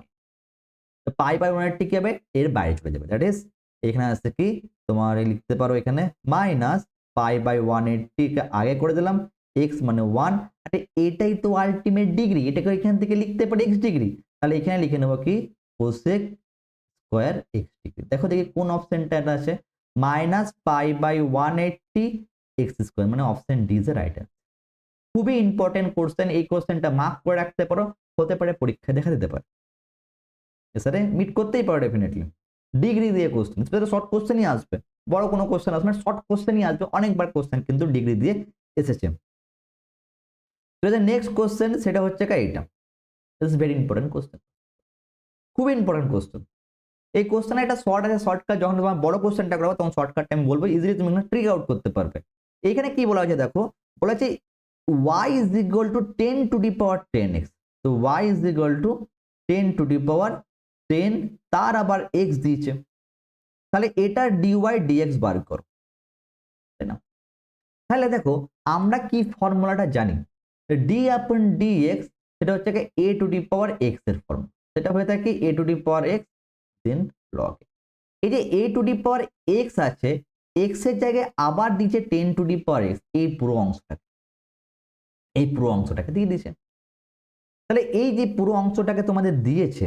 A: তো পাই বাই 180 কি হবে? এর বাইরে চলে যাবে, দ্যাট ইজ এখানে আসছে কি তোমার লিখতে পারো এখানে মাইনাস পাই বাই 180 কে আগে করে দিলাম, x মানে 1। আরে এটাই তো আলটিমেট ডিগ্রি, এটাকে এখান থেকে লিখতে পারি x ডিগ্রি। তাহলে এখানে লিখে নেব কি? cosec square x degree. দেখো দেখি কোন অপশনটা এটা আছে, minus pi by 180 x square, মানে option D is right answer. খুবই ইম্পর্টেন্ট কোশ্চেন, এই কোশ্চেনটা মার্ক করে রাখতে পারো, হতে পারে পরীক্ষায় দেখা দিতে পারে, স্যারে মিট করতেই পারো ডেফিনেটলি। ডিগ্রি দিয়ে কোশ্চেন, সেটা শর্ট কোশ্চেনই আসবে, বড় কোনো কোশ্চেন আসবে না, শর্ট কোশ্চেনই আসবে। অনেকবার কোশ্চেন কিন্তু ডিগ্রি দিয়ে এসেছে। নেক্সট কোশ্চেন সেটা হচ্ছে এইটা, ইটস ভেরি ইম্পর্টেন্ট কোশ্চেন, খুব ইম্পর্টেন্ট কোশ্চেন। এই কোশ্চেন একটা শর্ট আছে, শর্টকাট যখন তোমার বড় কোশ্চেনটা করবো তখন শর্টকাটটা আমি বলবো, ইজিলি তুমি ট্রিক আউট করতে পারবে। এইখানে কি বলা হয়েছে দেখো, বলা হচ্ছে y is equal to 10 to the power 10x। তো y is equal to 10 to the power 10, তার আবার x দিয়েছে, তাহলে এটা dy dx বার করো, তাই না? তাহলে দেখো আমরা কি ফর্মুলাটা জানি, d/dx সেটা হচ্ছে কি a to the power x এর ফর্ম, সেটা হয়ে থাকে a to the power x then log x। এই যে a to the power x আছে, x এর জায়গায় আবার দিচ্ছে 10 টু দি পাওয়ার x, এই পুরো অংশটাকে দিয়ে দিয়েছে। তাহলে এই যে পুরো অংশটাকে তোমাদের দিয়েছে,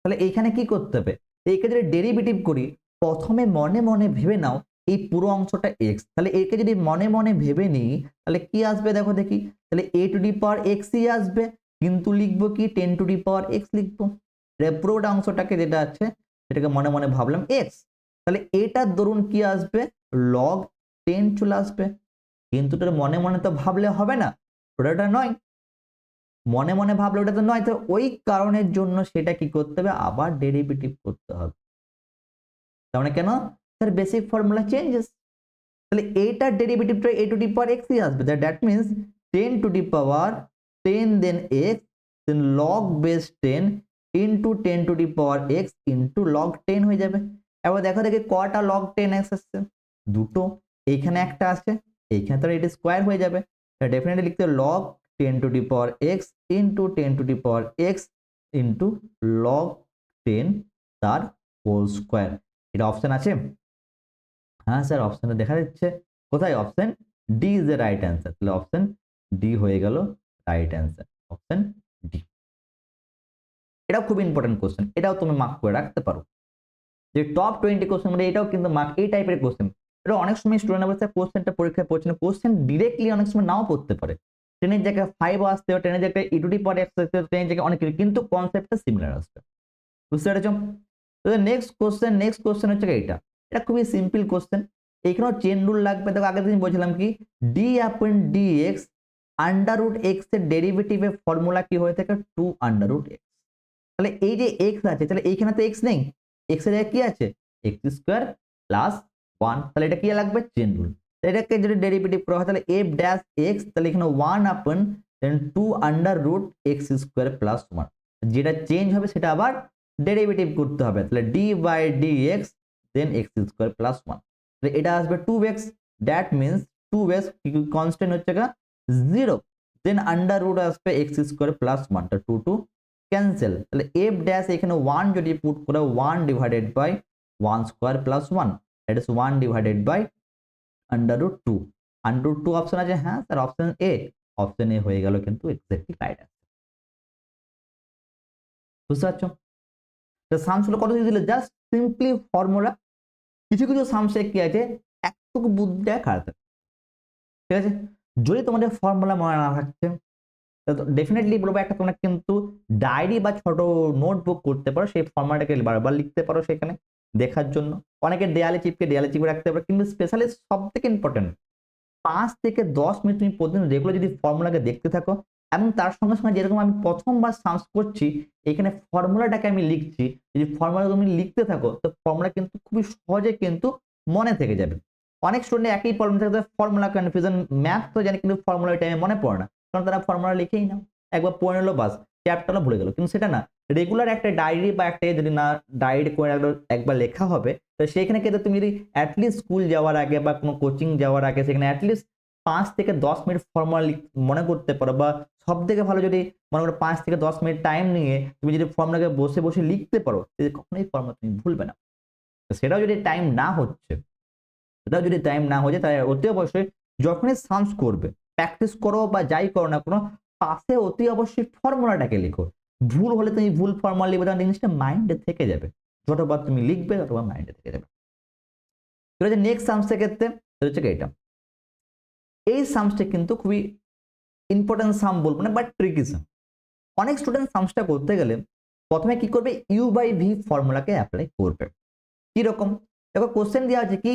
A: তাহলে এইখানে কি করতে হবে, এইকে যদি ডেরিভেটিভ করি, প্রথমে মনে মনে ভেবে নাও এই পুরো অংশটা x, তাহলে একে যদি মনে মনে ভেবে নিই তাহলে কি আসবে দেখো দেখি, তাহলে a to the power x ই আসবে, কিন্তু লিখবো কি 10 টু দি পাওয়ার x লিখবো। পুরোটা অংশটাকে যেটা আছে সেটাকে মনে মনে ভাবলাম x, তাহলে এটার দরুন কি আসবে log 10 চলে আসবে। কিন্তু তোর মনে মনে তো ভাবলে হবে না, ওটা নয়, মনে মনে ভাবলে ওটা তো নয়, তো ওই কারণের জন্য সেটা কি করতে হবে, আবার ডেরিভেটিভ করতে হবে। তার মানে কেন, তার বেসিক ফর্মুলা চেঞ্জেস, তাহলে এইটার ডেরিভেটিভটা a to the power x ই আসবে, that means 10 to the power 10 then x then log base 10 into 10 to the power x into log 10 হয়ে যাবে। এবার দেখো দেখি কয়টা log 10x আসছে, দুটো, এইখানে একটা আছে, এইখানে তো এটা স্কোয়ার হয়ে যাবে, ডেফিনেটলি লিখতে log 10 to the power x into 10 to the power x into log 10 তার হোল স্কোয়ার। এটা অপশন আছে? হ্যাঁ স্যার অপশনে দেখা যাচ্ছে, কোথায় option D is the right answer, তাহলে অপশন ডি হয়ে গেল রাইট অ্যান্সার, অপশন ডি। এটাও খুব ইম্পর্টেন্ট কোশ্চেন, এটাও তুমি মার্ক করে রাখতে পারো, যে টপ 20 কোশ্চেন মানে এটাও কিন্তু মার্ক, এই টাইপের কোশ্চেন। এটা অনেক সময় স্টুডেন্ট অবস্থায় কোশ্চেনটা পরীক্ষায় পড়ছে না, কোশ্চেন ডিরেক্টলি অনেক সময় নাও পড়তে পারে, ট্রেনের জায়গায় 5 আসতে হবে, ট্রেনের জায়গায় ই টু দি পাওয়ার x আসতে হবে, ট্রেনের জায়গায় অনেক কিছু, কিন্তু কনসেপ্টটা সিমিলার আসবে, বুঝতে পেরেছো? তো নেক্সট কোশ্চেন হচ্ছে এইটা, এটা খুবই সিম্পল কোশ্চেন, এইখানেও চেন রুল লাগবে। দেখো আগের দিন বলছিলাম কি ডি আপন dx আন্ডার রুট এক্স এর ডেরিভেটিভের ফর্মুলা কি হয়ে থাকে 2 আন্ডার রুট এক্স। তাহলে এই যে x আছে, তাহলে এইখানে তো x নেই, x এর জায়গায় কি আছে x স্কোয়ার প্লাস 1, তাহলে এটা কি লাগবে চেন রুল। এটাকে যদি ডেরিভেটিভ করা হয় তাহলে f ড্যাশ x, তাহলে এখানে 1 upon then 2 under root x square plus 1, যেটা চেঞ্জ হবে সেটা আবার ডেরিভেটিভ করতে হবে, তাহলে d by dx then x square plus 1, তাহলে এটা আসবে 2x, that means 2x constant হচ্ছে 0, দেন আন্ডার রুট আসবে x স্কোয়ার প্লাস 1, টা 2 2 ক্যান্সেল, তাহলে f ড্যাশ এখানে 1 যদি পুট করে 1 divided by 1 square plus 1, that is 1 divided by under root 2, under root 2 option আছে, হ্যাঁ sir option A, option A হয়ে গেল কিন্তু এক্স্যাক্টলি রাইট অ্যান্সার। বুঝতে পারছো? তো সামসগুলো কত দিয়ে দিলে, জাস্ট সিম্পলি ফর্মুলা, কিছু কিছু সামসে কি আছে একটুকু বুদ্ধিটা খারাপ, ঠিক আছে? যদি তোমাদের ফর্মুলা মনে না থাকছে ডেফিনেটলি বলবো একটা তোমরা কিন্তু ডায়েরি বা ছোট নোটবুক করতে পারো, সেই ফর্মুলাটাকে বারবার লিখতে পারো সেখানে দেখার জন্য, অনেকে দেয়ালে চিপকে রাখতে পারো, কিন্তু স্পেশালি সব থেকে ইম্পর্টেন্ট 5 থেকে 10 মিনিট তুমি প্রতিদিন রেগুলার যদি ফর্মুলাকে দেখতে থাকো, এবং তার সঙ্গে সঙ্গে যেরকম আমি প্রথমবার সার্চ করছি এখানে ফর্মুলাটাকে আমি লিখছি, যদি ফর্মুলা তুমি লিখতে থাকো তো ফর্মুলা কিন্তু খুবই সহজে কিন্তু মনে থেকে যাবে। অনেক স্টুডেন্ট একই প্রবলেম থাকে, ফর্মুলা কনফিউশন, ম্যাথ তো জানি কিন্তু ফর্মুলা টাইমে মনে পড়ে না, কারণ তারা ফর্মুলা লিখেই না, একবার পড়ে নিলো বাস, চ্যাপ্টারও ভুলে গেল। কিন্তু সেটা না, রেগুলার একটা ডায়েরি বা একটা যদি না ডায়েরি করে একবার লেখা হবে, তো সেখানে কিন্তু তুমি যদি অ্যাটলিস্ট স্কুল যাওয়ার আগে বা কোনো কোচিং যাওয়ার আগে সেখানে অ্যাটলিস্ট 5 থেকে 10 মিনিট ফর্মুলা মনে করতে পারো, বা সব থেকে ভালো যদি মনে করো 5 থেকে 10 মিনিট টাইম নিয়ে তুমি যদি ফর্মুলাকে বসে বসে লিখতে পারো, কখনোই ফর্মুলা তুমি ভুলবে না। সেটাও যদি টাইম না হচ্ছে, তাহলে অতি অবশ্যই যখনই সার্চ করবে, প্র্যাকটিস করো বা যাই করো না কোনো, পাশে অতি অবশ্যই ফর্মুলাটাকে লিখো। ভুল হলে তুমি ভুল ফর্মুলা লিখবে, তখন জিনিসটা মাইন্ডে থেকে যাবে, যতবার তুমি লিখবে ততবার মাইন্ডে থেকে যাবে। ঠিক আছে, নেক্সট সামসের ক্ষেত্রে হচ্ছে এটা, এই সামসটা কিন্তু খুবই ইম্পর্টেন্ট সাম বলবো না, বাট ট্রিকি সাম। অনেক স্টুডেন্ট সামসটা করতে গেলে প্রথমে কি করবে, ইউ বাই ভি ফর্মুলাকে অ্যাপ্লাই করবে। কিরকম দেখো, কোশ্চেন দেওয়া আছে কি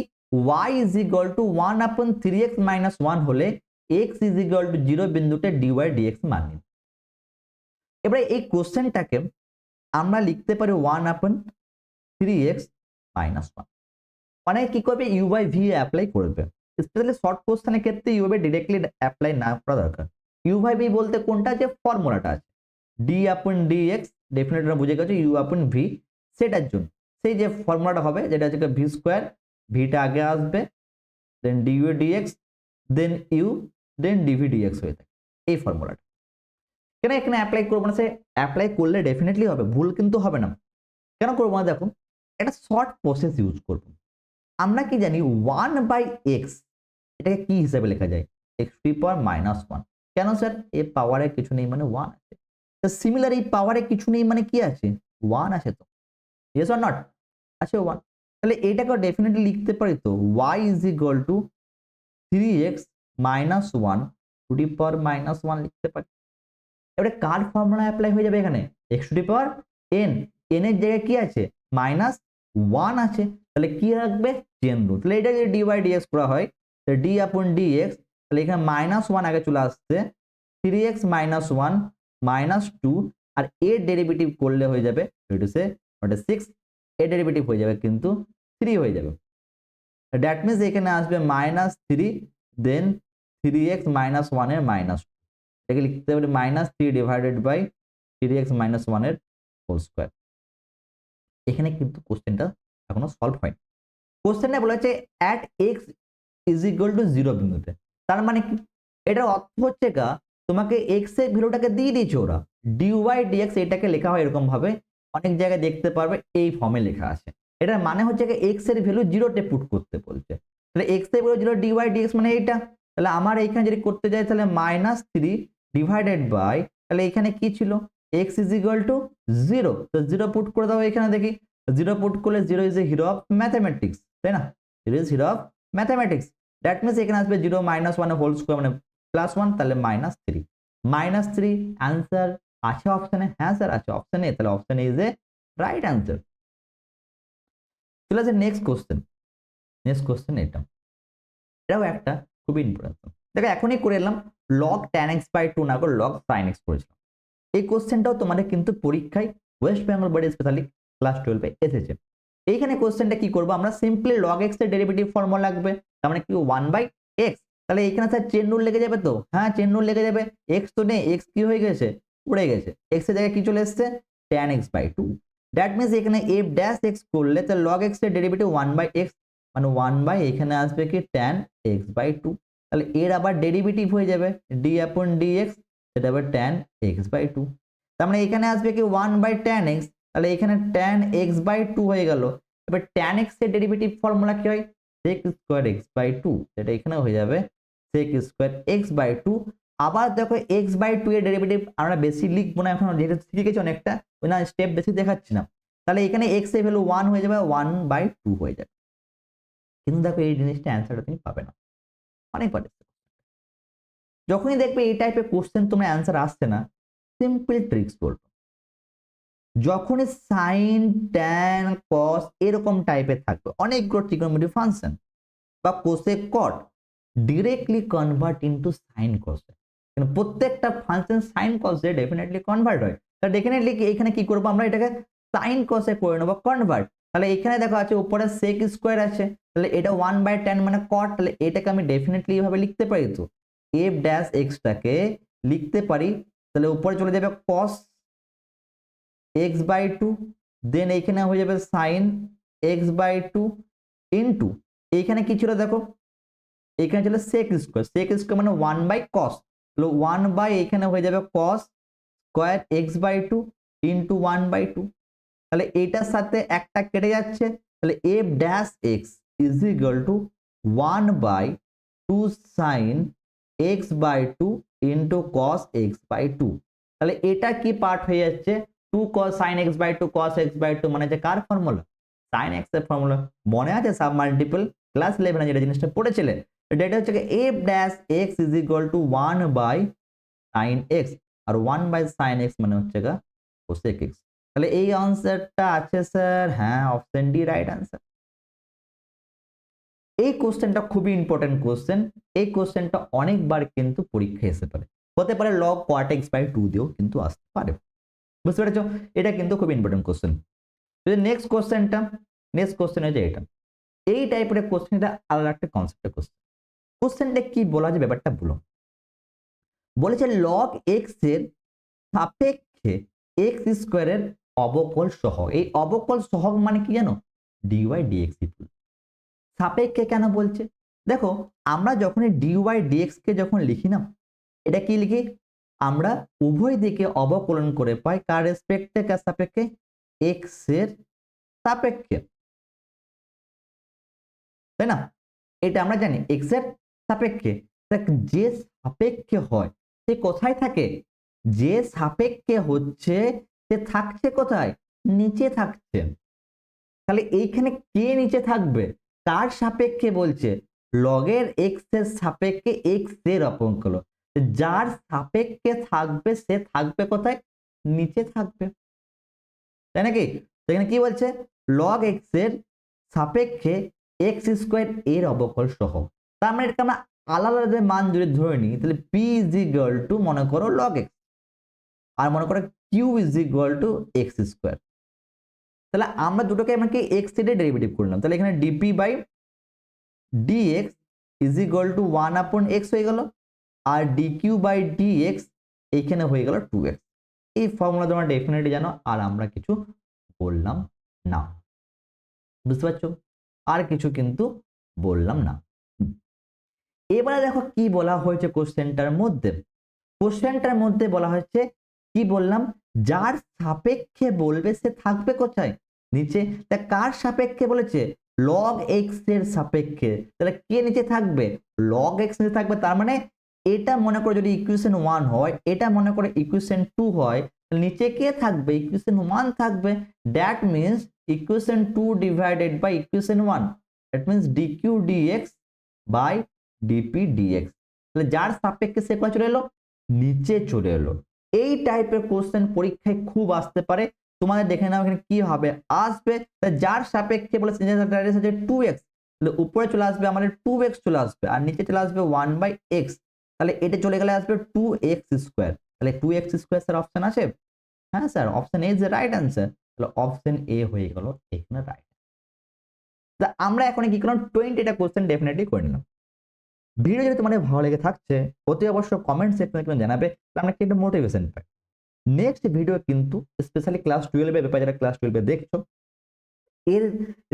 A: y ইজ ইকুয়াল টু 1 আপন 3x মাইনাস 1 হলে x ইজ ইকুয়াল টু 0 বিন্দুতে dy dx মান নিন। এবারে এই কোশ্চেনটাকে আমরা লিখতে পারি 1 আপন 3x মাইনাস 1, মানে কি করবে ইউ বাই ভি অ্যাপ্লাই করবে। স্পেশালি শর্ট কোশ্চেনের ক্ষেত্রে ইউ বাই ডিরেক্টলি অ্যাপ্লাই না করা দরকার। ইউ বাই ভি বলতে কোনটা, যে ফর্মুলাটা আছে ডি আপন dx, ডেফিনেটলি বুঝে গেছো, ইউ আপন ভি, সেটার জন্য সেই যে ফর্মুলাটা হবে যেটা হচ্ছে ভি স্কোয়ার, ভিটা আগে আসবে, then du dx, then u, then dv dx হয়ে থাকে এই ফর্মুলাটা। কেন এখানে অ্যাপ্লাই করবো না? সে অ্যাপ্লাই করলে ডেফিনেটলি হবে, ভুল কিন্তু হবে না। কেন করবো না? দেখো একটা শর্ট প্রসেস ইউজ করবো। আমরা কি জানি 1/x এটাকে কি হিসাবে লেখা যায়? x⁻−1। কেন স্যার? এ পাওয়ারে কিছু নেই মানে 1 আছে। তো সিমিলার এই পাওয়ারে কিছু নেই মানে কি আছে? 1 আছে তো। Yes or not? আছে 1। তাহলে এটাকে ডেফিনেটলি লিখতে পারি তো y is equal two 3x−1 লিখতে পারি। এবারে কার ফর্মুলা অ্যাপ্লাই হয়ে যাবে এখানে? x⁴n, n এর জায়গায় কি আছে? -1 আছে। তাহলে কি রাখবে? Chain rule. তাহলে এটা যদি dy/dx করা হয়, তাহলে d/dx, তাহলে এখানে -1 আগে চলে আসছে, 3x−1 -2, আর এর ডেরিভেটিভ করলে হয়ে যাবে 6, এর ডেরিভেটিভ হয়ে যাবে কিন্তু 3 হয়ে যাবে। দ্যাট মিনস এখানে আসবে -3, দেন 3x−1 এর -2, এটাকে লিখতে পারি -3/3x−1 এর হোল স্কয়ার। এখানে কিন্তু কোশ্চেনটা এখনো সলভ হয়নি। কোশ্চেনটা বলা হচ্ছে at x is equal to 0 বিন্দুতে। তার মানে কি? এটার অর্থ হচ্ছে তোমাকে x এর ভ্যালুটাকে দিয়ে দিয়েছে ওরা। dy/dx এটাকে লেখা হয় এরকম ভাবে, অনেক জায়গায় দেখতে পারবে এই ফর্মে লেখা আছে। এটার মানে হচ্ছে x এর ভ্যালু 0 তে পুট করতে বলছে। তাহলে x এর ভ্যালু 0, dy/dx মানে এইটা। তাহলে আমার এইখানে যদি করতে যাই তাহলে -3 ডিভাইডেড বাই, তাহলে এখানে কি ছিল? x is equal to 0। তো 0 পুট করে দাও এখানে দেখি। 0 পুট করলে 0 is a hero of mathematics, তাই না? 0 is hero of mathematics. That means এখানে আসবে 0-1 হোল স্কয়ার মানে +1, তাহলে -3। -3 অ্যান্সার আছে অপশনে? হ্যাঁ স্যার আছে অপশনে। তাহলে option is a right answer. চলে আসে নেক্সট কোশ্চেন। নেক্সট কোশ্চেন এটাও একটা খুবই ইম্পর্টেন্ট। দেখো এখনই করে এলাম, log tan x/2 না করে log sin x করেছিলাম। এই কোশ্চেনটাও তোমাদের কিন্তু পরীক্ষায় ওয়েস্ট বেঙ্গল বোর্ডে স্পেশালি ক্লাস 12 এ এসেছে। এইখানে কোশ্চেনটা কি করবো আমরা? সিম্পলি log x এর ডেরিভেটিভ ফর্মুলা লাগবে। তার মানে কি 1/x। তাহলে এখানে স্যার চেন রুল লেগে যাবে তো? হ্যাঁ চেন রুল লেগে যাবে। x তো নেই, x কি হয়ে গেছে? উড়ে গেছে। x এর জায়গায় কি চলে এসেছে? tan x/2। দ্যাট মিনস এখানে f'(x) করলে তাহলে log x এর ডেরিভেটিভ 1/x মানে 1 এখানে আসবে কি tan x/2। তাহলে এর আবার ডেরিভেটিভ হয়ে যাবে d/dx, সেটা আবার tan x/2। তার মানে এখানে আসবে কি 1/tan x, তাহলে এখানে tan x/2 হয়ে গেল। এবার tan x এর ডেরিভেটিভ ফর্মুলা কি হয়? sec² x/2, সেটা এখানে হয়ে যাবে sec² x/2। আবার দেখো x/2 এর ডেরিভেটিভ আমরা বেশি লিখবো না এখন, যেহেতু শিখেছি অনেকটা, ওই না স্টেপ বেশি দেখাচ্ছি না। তাহলে এখানে x এর ভ্যালু 1 হয়ে যাবে, 1/2 হয়ে যাবে। কিন্তু দেখো এই জিনিসটা অ্যান্সারটা তুমি পাবে না। অনেকবার যখনই দেখবে এই টাইপের কোশ্চেন তোমরা অ্যান্সার আসছে না, সিম্পল ট্রিক্স বলবো। যখনই সাইন, ট্যান, কস এরকম টাইপের থাকবে অনেকগুলো ট্রিগোনোমেট্রিক ফাংশন বা কোসেক কট, ডিরেক্টলি কনভার্ট ইনটু সাইন কসে। কিন্তু প্রত্যেকটা ফাংশন সাইন কসে ডেফিনেটলি কনভার্ট হয়। তাহলে ডেফিনেটলি এখানে কি করবো আমরা? এটাকে সাইন কসে করে নেবো কনভার্ট। তাহলে এখানে দেখো আছে উপরে সেক স্কোয়ার আছে, তাহলে এটা 1/tan মানে কট, তাহলে এটাকে আমি ডেফিনেটলি এইভাবে লিখতে পারি তো f'(x) টাকে লিখতে পারি। তাহলে উপরে চলে যাবে cos x/2, দেন এইখানে হয়ে যাবে sin x/2 ইনটু এইখানে কি ছিল দেখো, এখানে ছিল sec স্কয়ার মানে 1/cos, তাহলে 1 এখানে হয়ে যাবে cos স্কয়ার x/2 ইনটু 1/2। তাহলে এটার সাথে একটা কেটে যাচ্ছে, তাহলে f'(x) is equal two 1/2 sin x/2 into cos x/2। তাহলে এটা কি পার্ট হয়ে যাচ্ছে? 2 cos sin x/2 cos x/2 মানে যে কার ফর্মুলা? sin x এর ফর্মুলা। মনে আছে সাব মাল্টিপল ক্লাস 11 এ যেটা জিনিসটা পড়েছিলে? এটা হচ্ছে f'(x) is equal to 1/sin x, আর 1/sin x মানে হচ্ছে cosec x। তাহলে এই আনসারটা আছে স্যার, হ্যাঁ অপশন ডি রাইট আনসার। এই কোশ্চেনটা খুবই ইম্পর্টেন্ট কোশ্চেন। এই কোশ্চেনটা অনেকবার কিন্তু পরীক্ষায় এসে পারে, হতে পারে log cot x/2 দিয়েও কিন্তু আসতে পারে। বুঝতে পেরেছো? এটা কিন্তু খুব ইম্পর্টেন্ট কোশ্চেন। নেক্সট কোশ্চেন হচ্ছে এটা। এই টাইপের কোশ্চেনটা আলাদা একটা কনসেপ্টের কোশ্চেন। কোশ্চেনটা কি বলা যায় ব্যাপারটা বলো। বলেছে log x এর সাপেক্ষে x স্কয়ারের অবকল সহগ। এই অবকল সহগ মানে কি জানো? dy/dx। সাপেক্ষে কেন বলছে? দেখো আমরা যখন dy/dx কে যখন লিখি না, এটা কি লিখি? আমরা উভয় দিকে অবকলন করে পাই কার রেসপেক্টে, কার সাপেক্ষে, এক্স এর সাপেক্ষে, তাই না? এটা আমরা জানি এক্স এর সাপেক্ষে। যে সাপেক্ষে হয় সে কোথায় থাকে? যে সাপেক্ষে হচ্ছে সে থাকছে কোথায়? নিচে থাকছে। তাহলে এইখানে কে নিচে থাকবে? কার সাপেক্ষে বলছে? লগের এক্স এর সাপেক্ষে এক্স এর অপকলন। যার সাপেক্ষে থাকবে সে থাকবে কোথায়? নিচে থাকবে, তাই নাকি? এখানে কি বলছে? লগ এক্স এর সাপেক্ষে এক্স স্কোয়ার এর অবকল সহ। তার মানে এটা আমরা আলাদা আলাদা মান যদি ধরে নিই, তাহলে পি ইজ ইকুয়াল টু মনে করো লগ এক্স, আর মনে করো q is equal to x square. তাহলে আমরা দুটোকে আমাকে এক্স এর ডেরিভেটিভ করলাম, তাহলে এখানে dp by dx is equal to 1/x হয়ে গেল, আর ডিকিউ বাই ডিএক্স এইখানে হয়ে গেল 2x। এই ফর্মুলা তোমরা ডেফিনেটলি জানো, আর আমরা কিছু বললাম না, বুঝতে পারছো? আর কিছু কিন্তু বললাম না। এবারে দেখো কি বলা হয়েছে কোশ্চেনটার মধ্যে। কোশ্চেনটার মধ্যে বলা হয়েছে কি বললাম? যার সাপেক্ষে বলবে সে থাকবে কোথায়? নিচে। তা কার সাপেক্ষে বলেছে? লগ এক্স এর সাপেক্ষে। তাহলে কে নিচে থাকবে? লগ এক্স নিচে থাকবে। তার মানে এটা মনে করে যদি ইকুয়েশন 1 হয়, এটা মনে করে ইকুয়েশন 2 হয়, নিচে কে থাকবে? ইকুয়েশন 1 থাকবে। That means equation 2 divided by equation 1, that means dq dx by dp dx. তাহলে যার সাপেক্ষে সে কোথায় চলে এলো? নিচে চলে এলো। এই টাইপের কোশ্চেন পরীক্ষায় খুব আসতে পারে। তোমাদের দেখে নাও এখানে কি হবে, আসবে যার সাপেক্ষে বলেছে 2x, তাহলে উপরে চলে আসবে আমাদের 2x চলে আসবে, আর নিচে চলে আসবে 1/x। তাহলে এটা চলে গেলে আসবে 2x স্কোয়ার। তাহলে 2x স্কোয়ার স্যার অপশন আছে? হ্যাঁ sir, option A is the right answer. তাহলে অপশন এ হয়ে গেল এখানে রাইট। আমরা এখন কি করলাম? 20টা কোশ্চেন ডেফিনেটলি করে নিলাম। ভিডিও যদি তোমাদের ভালো লেগে থাকছে অতি অবশ্য কমেন্ট সেকশনে জানাবে, আমরা কিন্তু মোটিভেশন পাই। নেক্সট ভিডিও কিন্তু স্পেশালি ক্লাস 12 এর ব্যাপারে, যারা ক্লাস 12 দেখছো, এর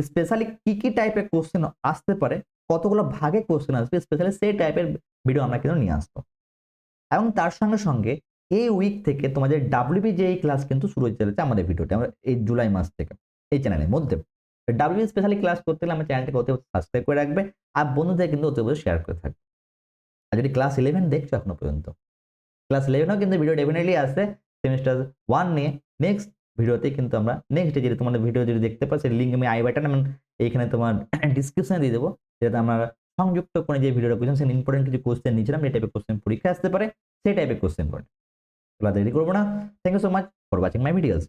A: স্পেশালি কি কি টাইপের কোশ্চেন আসতে পারে, কতগুলো ভাগে কোশ্চেন আসবে, স্পেশালি সেই টাইপের ভিডিও আমরা কিন্তু নিয়ে আসবো। এবং তার সঙ্গে সঙ্গে এই উইক থেকে তোমাদের WBJEE ক্লাস কিন্তু শুরু হয়ে চলেছে আমাদের ভিডিওতে, আমরা এই জুলাই মাস থেকে এই চ্যানেলের মধ্যে। WBJEE স্পেশালি ক্লাস করতে গেলে আমার চ্যানেলটাকে অতি সাবস্ক্রাইব করে রাখবে, আর বন্ধুদের কিন্তু অতি অবশ্যই শেয়ার করে থাকবে। আর যদি ক্লাস 11 দেখছো এখনো পর্যন্ত, ক্লাস 11ও কিন্তু ভিডিও ডেফিনেটলি আসছে সেমিস্টার 1 নিয়ে। নেক্সট ভিডিওতে কিন্তু আমরা নেক্সট ডে যদি তোমাদের ভিডিও যদি দেখতে পাচ্ছ, লিঙ্ক আমি আই বাটন এবং এইখানে তোমার ডিসক্রিপশনে দিয়ে দেবো, যেটা আমরা সংযুক্ত করে যে ভিডিওটা করছিলাম, সেই ইম্পর্টেন্ট কিছু কোশ্চেন নিয়েছিলাম, এই টাইপের কোশ্চেন পরীক্ষা আসতে পারে, সেই টাইপের কোশ্চেন করে। তাহলে দেরি করবো না। Thank you so much for watching my videos.